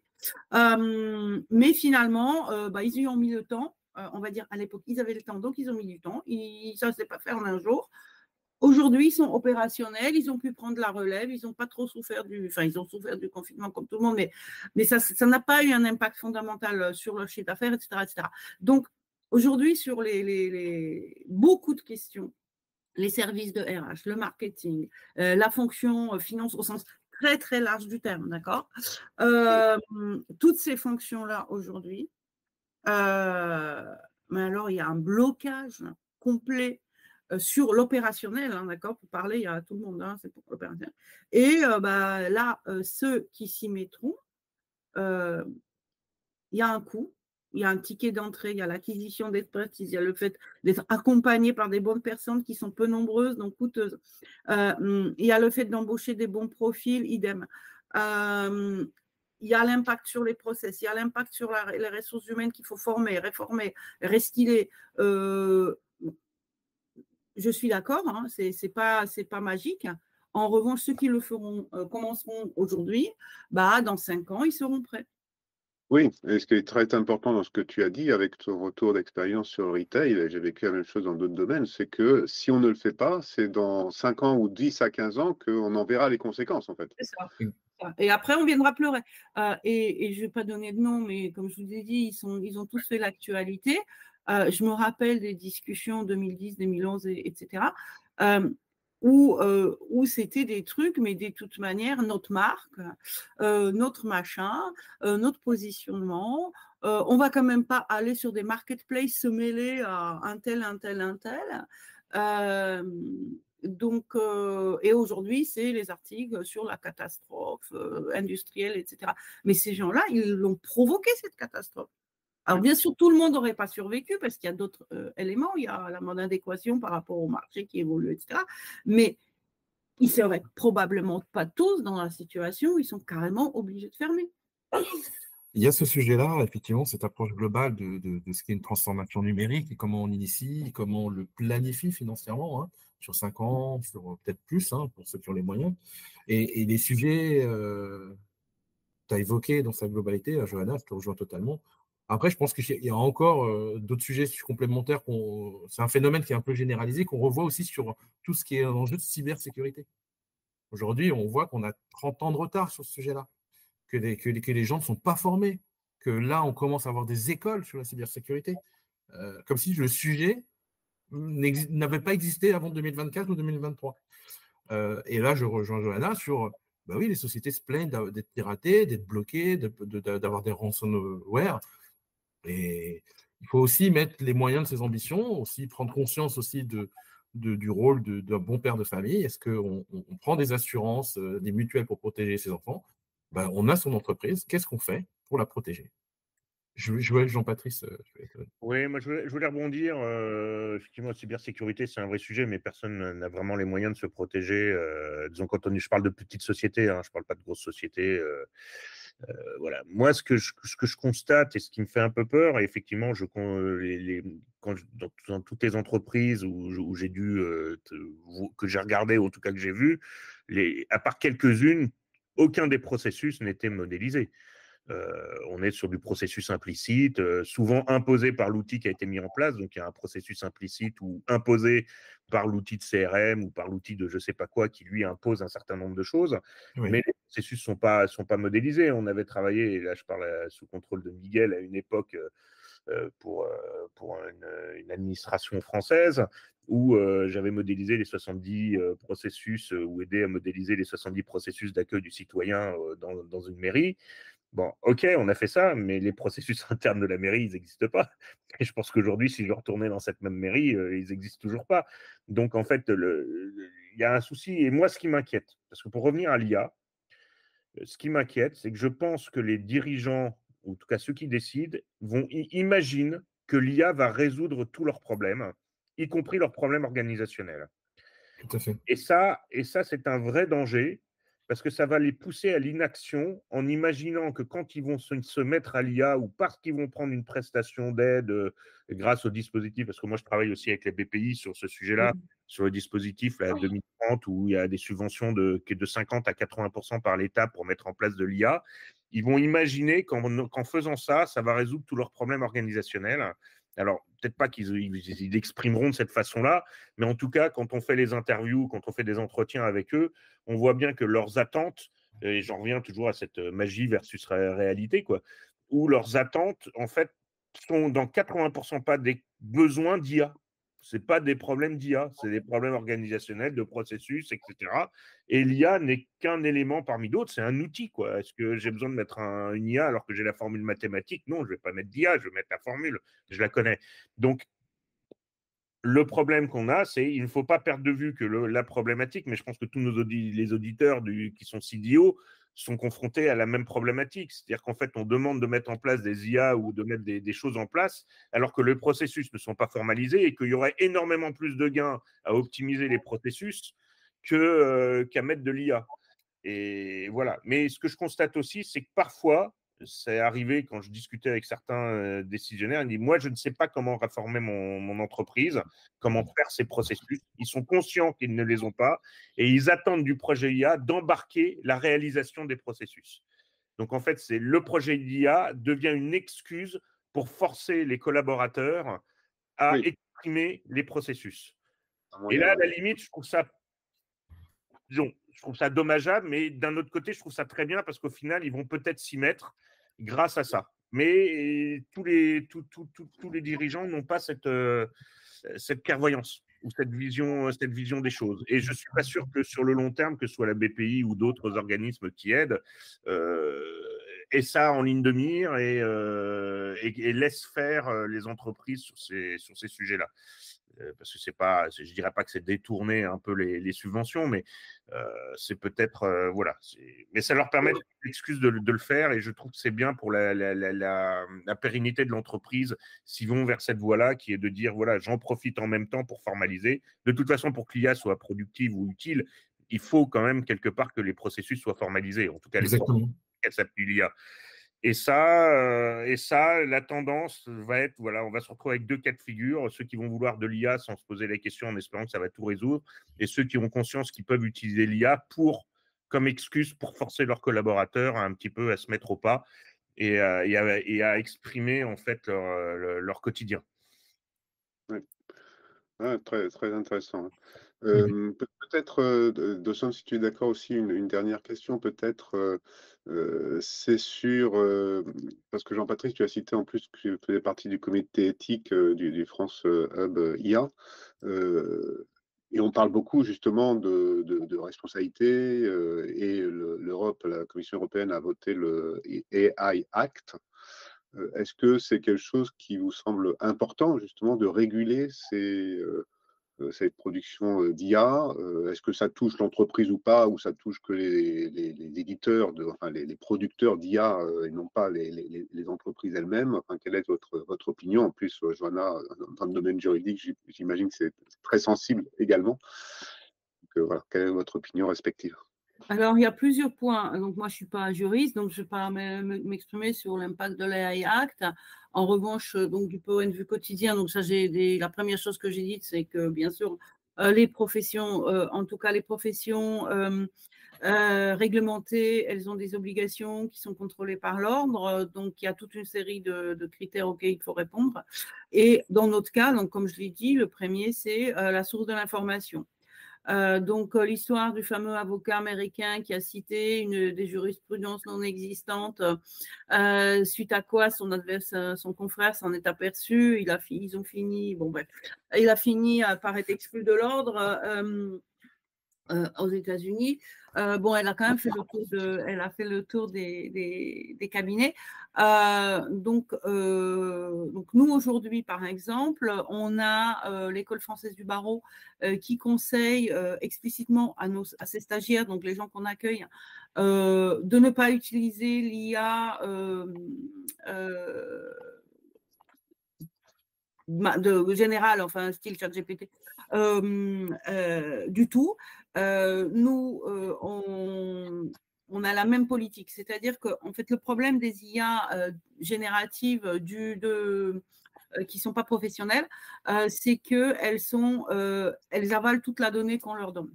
Mais finalement, ils y ont mis le temps. On va dire à l'époque, ils avaient le temps, donc ils ont mis du temps. Ça ne s'est pas fait en un jour. Aujourd'hui, ils sont opérationnels, ils ont pu prendre la relève, ils n'ont pas trop souffert ils ont souffert du confinement comme tout le monde, mais ça n'a pas eu un impact fondamental sur leur chiffre d'affaires, etc., etc. Donc, aujourd'hui, sur beaucoup de questions, les services de RH, le marketing, la fonction finance au sens très, très large du terme, d'accord? Toutes ces fonctions-là, aujourd'hui, mais alors, il y a un blocage complet sur l'opérationnel, hein, d'accord, pour parler, il y a tout le monde, hein, c'est pour l'opérationnel. Et là, ceux qui s'y mettront, il y a un coût, il y a un ticket d'entrée, il y a l'acquisition d'expertise, il y a le fait d'être accompagné par des bonnes personnes qui sont peu nombreuses, donc coûteuses. Il y a le fait d'embaucher des bons profils, idem. Il y a l'impact sur les process, il y a l'impact sur les ressources humaines qu'il faut former, réformer, reskiller. Je suis d'accord, hein, c'est pas magique. En revanche, ceux qui le feront commenceront aujourd'hui, dans 5 ans, ils seront prêts. Oui, et ce qui est très important dans ce que tu as dit, avec ton retour d'expérience sur le retail, et j'ai vécu la même chose dans d'autres domaines, c'est que si on ne le fait pas, c'est dans 5 ans ou 10 à 15 ans qu'on en verra les conséquences, en fait. C'est ça. Et après, on viendra pleurer. Et je ne vais pas donner de nom, mais comme je vous ai dit, ils ont tous fait l'actualité. Je me rappelle des discussions 2010, 2011, etc., où c'était des trucs, mais de toute manière, notre marque, notre machin, notre positionnement. On ne va quand même pas aller sur des marketplaces se mêler à un tel. Donc, et aujourd'hui, c'est les articles sur la catastrophe industrielle, etc. Mais ces gens-là, ils l'ont provoqué, cette catastrophe. Alors, bien sûr, tout le monde n'aurait pas survécu parce qu'il y a d'autres éléments. Il y a la mode d'adéquation par rapport au marché qui évolue, etc. Mais ils ne seraient probablement pas tous dans la situation où ils sont carrément obligés de fermer. Il y a ce sujet-là, effectivement, cette approche globale de ce qu'est une transformation numérique et comment on initie, comment on le planifie financièrement, hein, sur 5 ans, sur peut-être plus, hein, pour ceux qui ont les moyens. Et les sujets, tu as évoqué dans sa globalité, Johanna, je te rejoins totalement. Après, je pense qu'il y a encore d'autres sujets complémentaires. C'est un phénomène qui est un peu généralisé, qu'on revoit aussi sur tout ce qui est enjeu de cybersécurité. Aujourd'hui, on voit qu'on a 30 ans de retard sur ce sujet-là, que les gens ne sont pas formés, que là, on commence à avoir des écoles sur la cybersécurité, comme si le sujet n'avait pas existé avant 2024 ou 2023. Et là, je rejoins Johanna sur, bah oui, les sociétés se plaignent d'être piratées, d'être bloquées, d'avoir des ransomware. Et il faut aussi mettre les moyens de ses ambitions, aussi prendre conscience aussi du rôle d'un bon père de famille. Est-ce qu'on prend des assurances, des mutuelles pour protéger ses enfants? Ben, on a son entreprise. Qu'est-ce qu'on fait pour la protéger? Jean-Patrice. Oui, moi je voulais rebondir. Effectivement, la cybersécurité, c'est un vrai sujet, mais personne n'a vraiment les moyens de se protéger. Disons, je parle de petites sociétés, hein, je ne parle pas de grosses sociétés. Voilà. Moi, ce que je constate et ce qui me fait un peu peur, et effectivement, dans toutes les entreprises où j'ai que j'ai regardé, ou en tout cas que j'ai vu, à part quelques-unes, aucun des processus n'était modélisé. On est sur du processus implicite, souvent imposé par l'outil qui a été mis en place. Donc, il y a un processus implicite ou imposé par l'outil de CRM ou par l'outil de je ne sais pas quoi qui, lui, impose un certain nombre de choses. Oui. Mais les processus ne sont pas modélisés. On avait travaillé, et là, je parle sous contrôle de Miguel, à une époque pour une administration française où j'avais modélisé les 70 processus ou aidé à modéliser les 70 processus d'accueil du citoyen dans une mairie. Bon, ok, on a fait ça, mais les processus internes de la mairie, ils n'existent pas. Et je pense qu'aujourd'hui, si je retournais dans cette même mairie, ils n'existent toujours pas. Donc, en fait, il y a un souci. Et moi, ce qui m'inquiète, parce que pour revenir à l'IA, ce qui m'inquiète, c'est que je pense que les dirigeants, ou en tout cas ceux qui décident, imaginent que l'IA va résoudre tous leurs problèmes, y compris leurs problèmes organisationnels. Tout à fait. Et ça, c'est un vrai danger parce que ça va les pousser à l'inaction en imaginant que quand ils vont se mettre à l'IA ou parce qu'ils vont prendre une prestation d'aide grâce au dispositif, parce que moi je travaille aussi avec les BPI sur ce sujet-là, sur le dispositif là, 2030 où il y a des subventions de 50 à 80% par l'État pour mettre en place de l'IA, ils vont imaginer qu'en faisant ça, ça va résoudre tous leurs problèmes organisationnels. Alors, peut-être pas qu'ils exprimeront de cette façon-là, mais en tout cas, quand on fait les interviews, quand on fait des entretiens avec eux, on voit bien que leurs attentes, et j'en reviens toujours à cette magie versus réalité, quoi, où leurs attentes, en fait, sont dans 80% pas des besoins d'IA. Ce n'est pas des problèmes d'IA, c'est des problèmes organisationnels, de processus, etc. Et l'IA n'est qu'un élément parmi d'autres, c'est un outil, quoi. Est-ce que j'ai besoin de mettre une IA alors que j'ai la formule mathématique? Non, je ne vais pas mettre d'IA, je vais mettre la formule, je la connais. Donc, le problème qu'on a, c'est qu'il ne faut pas perdre de vue que la problématique, mais je pense que tous les auditeurs qui sont CDO sont confrontés à la même problématique. C'est-à-dire qu'en fait, on demande de mettre en place des IA ou de mettre des choses en place, alors que les processus ne sont pas formalisés et qu'il y aurait énormément plus de gains à optimiser les processus qu'à mettre de l'IA. Et voilà. Mais ce que je constate aussi, c'est que parfois, c'est arrivé quand je discutais avec certains décisionnaires, ils me disent, moi, je ne sais pas comment réformer mon entreprise, comment faire ces processus. Ils sont conscients qu'ils ne les ont pas et ils attendent du projet IA d'embarquer la réalisation des processus. Donc, en fait, c'est le projet d'IA devient une excuse pour forcer les collaborateurs à exprimer les processus. Et là, à la limite, je trouve ça dommageable, mais d'un autre côté, je trouve ça très bien parce qu'au final, ils vont peut-être s'y mettre grâce à ça. Mais tous les dirigeants n'ont pas cette clairvoyance ou cette vision des choses. Et je ne suis pas sûr que sur le long terme, que ce soit la BPI ou d'autres organismes qui aident, aient ça en ligne de mire et laissent faire les entreprises sur ces sujets-là. Parce que je dirais pas que c'est détourner un peu les subventions, mais c'est peut-être voilà. Mais ça leur permet l'excuse de le faire, et je trouve que c'est bien pour la pérennité de l'entreprise s'ils vont vers cette voie-là, qui est de dire voilà, j'en profite en même temps pour formaliser. De toute façon, pour que l'IA soit productive ou utile, il faut quand même quelque part que les processus soient formalisés. En tout cas, qu'elle s'appuie l'IA. Et ça, la tendance va être, voilà, on va se retrouver avec deux cas de figure, ceux qui vont vouloir de l'IA sans se poser la question en espérant que ça va tout résoudre, et ceux qui ont conscience qu'ils peuvent utiliser l'IA comme excuse pour forcer leurs collaborateurs un petit peu à se mettre au pas et à exprimer en fait leur quotidien. Oui. Ah, très, très intéressant. Peut-être, Dawson, si tu es d'accord aussi, une dernière question, peut-être, c'est sur, parce que Jean-Patrice, tu as cité en plus que tu faisais partie du comité éthique du France Hub IA, et on parle beaucoup justement de responsabilité, et l'Europe, la Commission européenne a voté le AI Act. Est-ce que c'est quelque chose qui vous semble important justement de réguler cette production d'IA? Est-ce que ça touche l'entreprise ou pas, ou ça touche que les éditeurs, enfin les producteurs d'IA, et non pas les entreprises elles-mêmes? Enfin, quelle est votre opinion? En plus, Johanna, dans le domaine juridique, j'imagine que c'est très sensible également. Donc, voilà, quelle est votre opinion respective? Alors, il y a plusieurs points. Donc, moi, je ne suis pas juriste, donc je ne vais pas m'exprimer sur l'impact de l'AI Act. En revanche, donc, du point de vue quotidien, donc ça, la première chose que j'ai dite, c'est que, bien sûr, les professions, en tout cas les professions réglementées, elles ont des obligations qui sont contrôlées par l'ordre. Donc, il y a toute une série de critères auxquels il faut répondre. Et dans notre cas, donc, comme je l'ai dit, le premier, c'est la source de l'information. Donc, l'histoire du fameux avocat américain qui a cité des jurisprudences non existantes, suite à quoi son confrère s'en est aperçu. Ils ont fini, bon bref, il a fini par être exclu de l'ordre aux États-Unis. Bon, elle a quand même fait le tour des cabinets. Donc, nous, aujourd'hui, par exemple, on a l'École française du barreau qui conseille explicitement à ses stagiaires, donc les gens qu'on accueille, de ne pas utiliser l'IA général, enfin style ChatGPT, du tout. Nous, on a la même politique, c'est-à-dire que en fait le problème des IA génératives qui sont pas professionnelles, c'est que elles avalent toute la donnée qu'on leur donne.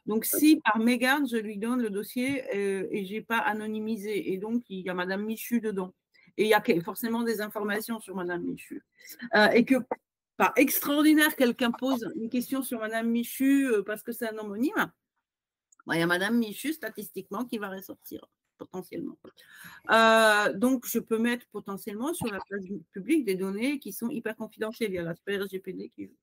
Donc, si par mégarde, je lui donne le dossier et j'ai pas anonymisé, et donc il y a Madame Michu dedans, et il y a forcément des informations sur Madame Michu, et que par extraordinaire, quelqu'un pose une question sur Madame Michu parce que c'est un homonyme, il y a Madame Michu statistiquement qui va ressortir potentiellement. Donc, je peux mettre potentiellement sur la place publique des données qui sont hyper confidentielles. Il y a l'aspect RGPD qui joue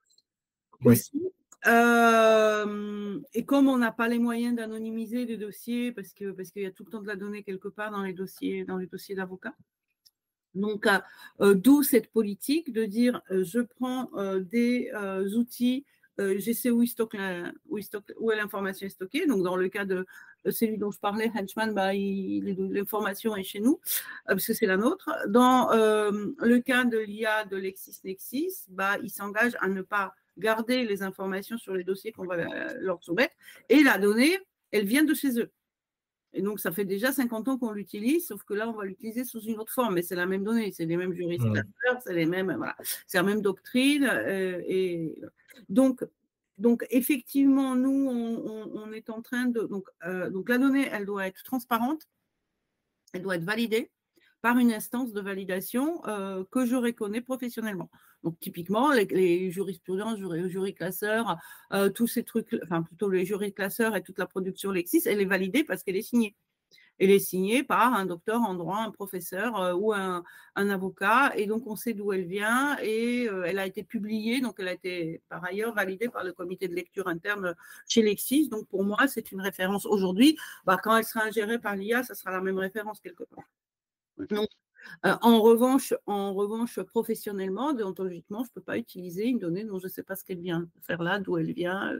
aussi. Et comme on n'a pas les moyens d'anonymiser les dossiers, parce qu'il y a tout le temps de la donnée quelque part dans les dossiers d'avocats. Donc, d'où cette politique de dire je prends des outils, je sais où l'information est stockée. Donc, dans le cas de celui dont je parlais, Henchman, l'information est chez nous, parce que c'est la nôtre. Dans le cas de l'IA de LexisNexis, il s'engage à ne pas garder les informations sur les dossiers qu'on va leur soumettre. Et la donnée, elle vient de chez eux. Et donc, ça fait déjà 50 ans qu'on l'utilise, sauf que là, on va l'utiliser sous une autre forme. Mais c'est la même donnée, c'est les mêmes juristes, c'est les mêmes, voilà, c'est la même doctrine. Et donc, effectivement, nous, on est en train de. Donc, la donnée, elle doit être transparente. elle doit être validée par une instance de validation que je reconnais professionnellement. Donc, typiquement, les jurisprudences, jury classeurs, tous ces trucs, enfin, plutôt les jurys classeurs et toute la production Lexis, elle est validée parce qu'elle est signée. Elle est signée par un docteur en droit, un professeur ou un avocat, et donc on sait d'où elle vient, et elle a été publiée, donc elle a été par ailleurs validée par le comité de lecture interne chez Lexis. Donc pour moi, c'est une référence aujourd'hui. Quand elle sera ingérée par l'IA, ça sera la même référence quelque part. Donc, en revanche, professionnellement, déontologiquement, je ne peux pas utiliser une donnée dont je ne sais pas ce qu'elle vient faire là, d'où elle vient.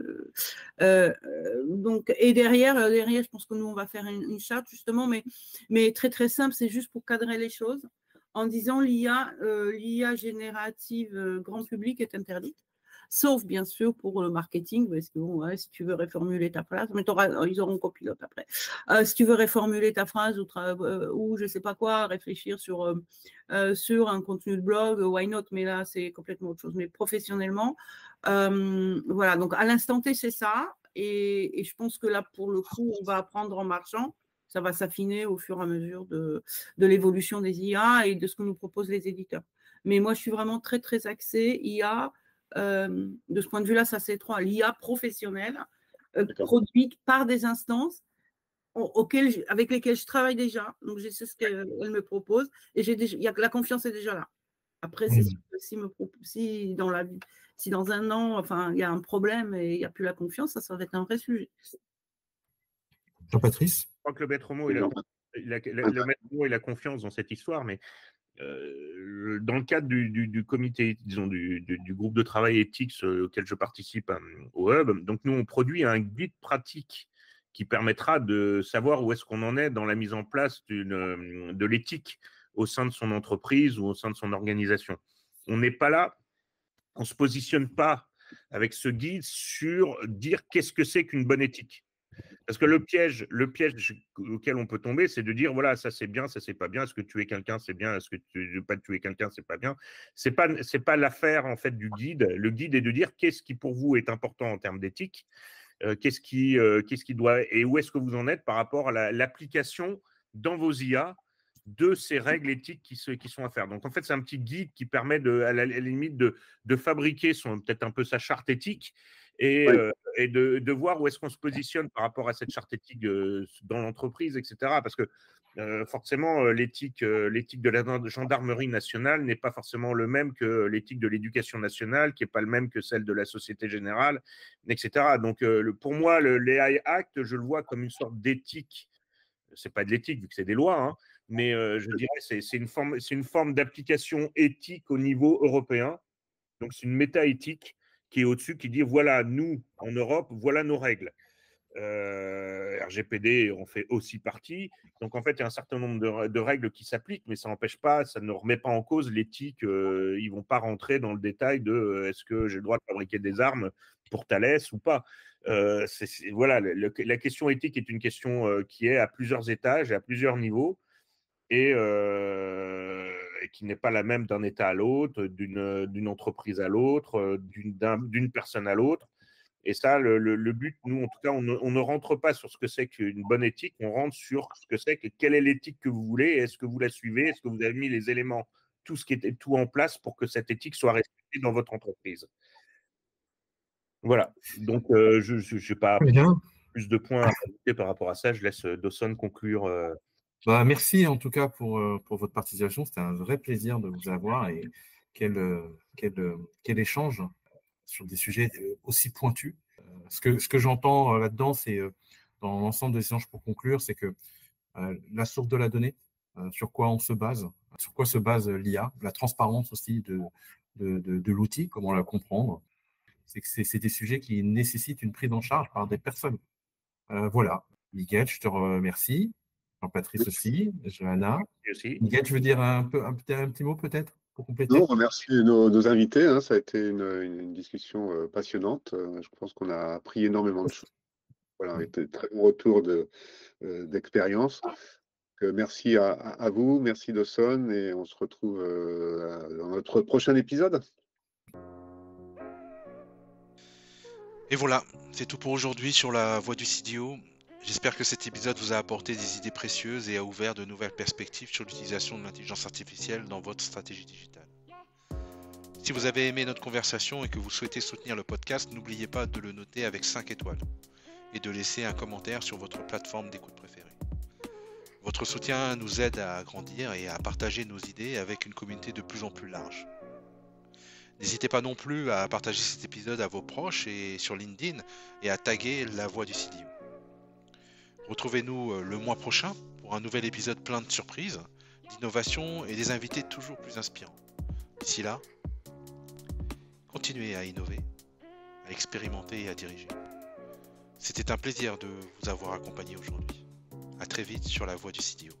Donc, et derrière, je pense que nous, on va faire une charte, justement, mais très, très simple, c'est juste pour cadrer les choses, en disant l'IA générative grand public est interdite. Sauf, bien sûr, pour le marketing, parce que bon, si tu veux réformuler ta phrase, mais ils auront copilote après. Si tu veux réformuler ta phrase ou je ne sais pas quoi, réfléchir sur un contenu de blog, why not, mais là, c'est complètement autre chose. Mais professionnellement, voilà, donc à l'instant T, c'est ça. Et je pense que là, pour le coup, on va apprendre en marchant. Ça va s'affiner au fur et à mesure de l'évolution des IA et de ce que nous proposent les éditeurs. Mais moi, je suis vraiment très, très axée IA. De ce point de vue-là, ça c'est étroit. L'IA professionnelle produite par des instances avec lesquelles je travaille déjà. Donc, je sais ce qu'elle me propose et la confiance est déjà là. Après, c'est sûr que si dans un an, enfin, il y a un problème et il n'y a plus la confiance, ça va être un vrai sujet. Jean-Patrice ? Je crois que le maître mot est la confiance dans cette histoire, mais dans le cadre du comité, disons, du groupe de travail éthique auquel je participe au Hub, donc nous, on produit un guide pratique qui permettra de savoir où est-ce qu'on en est dans la mise en place de l'éthique au sein de son entreprise ou au sein de son organisation. On n'est pas là, on ne se positionne pas avec ce guide sur dire qu'est-ce que c'est qu'une bonne éthique. Parce que le piège auquel on peut tomber, c'est de dire voilà, ça c'est bien, ça c'est pas bien. Est-ce que tuer quelqu'un c'est bien, est-ce que ne pas tuer quelqu'un c'est pas bien. C'est pas l'affaire en fait du guide. Le guide est de dire qu'est-ce qui pour vous est important en termes d'éthique, qu'est-ce qui doit et où est-ce que vous en êtes par rapport à l'application dans vos IA de ces règles éthiques qui sont à faire. Donc en fait, c'est un petit guide qui permet à la limite de fabriquer peut-être un peu sa charte éthique et de voir où est-ce qu'on se positionne par rapport à cette charte éthique dans l'entreprise, etc. Parce que forcément, l'éthique de la gendarmerie nationale n'est pas forcément le même que l'éthique de l'éducation nationale, qui n'est pas le même que celle de la Société Générale, etc. Donc pour moi, l'AI Act, je le vois comme une sorte d'éthique. C'est pas de l'éthique vu que c'est des lois, hein, mais je dirais c'est une forme d'application éthique au niveau européen. Donc c'est une méta-éthique qui est au-dessus, qui dit voilà, nous en Europe, voilà nos règles. RGPD en fait aussi partie. Donc en fait, il y a un certain nombre de règles qui s'appliquent, mais ça n'empêche pas, ça ne remet pas en cause l'éthique. Ils vont pas rentrer dans le détail de est-ce que j'ai le droit de fabriquer des armes pour Thales ou pas. Voilà, la question éthique est une question qui est à plusieurs étages et à plusieurs niveaux et qui n'est pas la même d'un État à l'autre, d'une entreprise à l'autre, d'une personne à l'autre. Et ça, le but, nous, en tout cas, on ne rentre pas sur ce que c'est qu'une bonne éthique, on rentre sur ce que c'est que quelle est l'éthique que vous voulez, est-ce que vous la suivez, est-ce que vous avez mis les éléments, tout en place pour que cette éthique soit respectée dans votre entreprise. Voilà. Donc, je n'ai pas plus de points à ajouter par rapport à ça. Je laisse Dawson conclure. Merci en tout cas pour votre participation. C'était un vrai plaisir de vous avoir et quel échange sur des sujets aussi pointus. Ce que j'entends là-dedans, c'est dans l'ensemble des échanges pour conclure, c'est que la source de la donnée, sur quoi on se base, sur quoi se base l'IA, la transparence aussi de l'outil, comment la comprendre, c'est que c'est des sujets qui nécessitent une prise en charge par des personnes. Voilà. Miguel, je te remercie. Jean-Patrice aussi, Johanna. Miguel, tu veux dire un petit mot peut-être pour compléter? Non, remercier nos invités. Hein, ça a été une discussion passionnante. Je pense qu'on a appris énormément de choses. Voilà, avec de très bons retours d'expérience. Merci à vous, merci Dawson, et on se retrouve dans notre prochain épisode. Et voilà, c'est tout pour aujourd'hui sur la voie du CDO. J'espère que cet épisode vous a apporté des idées précieuses et a ouvert de nouvelles perspectives sur l'utilisation de l'intelligence artificielle dans votre stratégie digitale. Si vous avez aimé notre conversation et que vous souhaitez soutenir le podcast, n'oubliez pas de le noter avec 5 étoiles et de laisser un commentaire sur votre plateforme d'écoute préférée. Votre soutien nous aide à grandir et à partager nos idées avec une communauté de plus en plus large. N'hésitez pas non plus à partager cet épisode à vos proches et sur LinkedIn et à taguer La Voix du CDO. Retrouvez-nous le mois prochain pour un nouvel épisode plein de surprises, d'innovations et des invités toujours plus inspirants. D'ici là, continuez à innover, à expérimenter et à diriger. C'était un plaisir de vous avoir accompagné aujourd'hui. À très vite sur La Voix du CDO.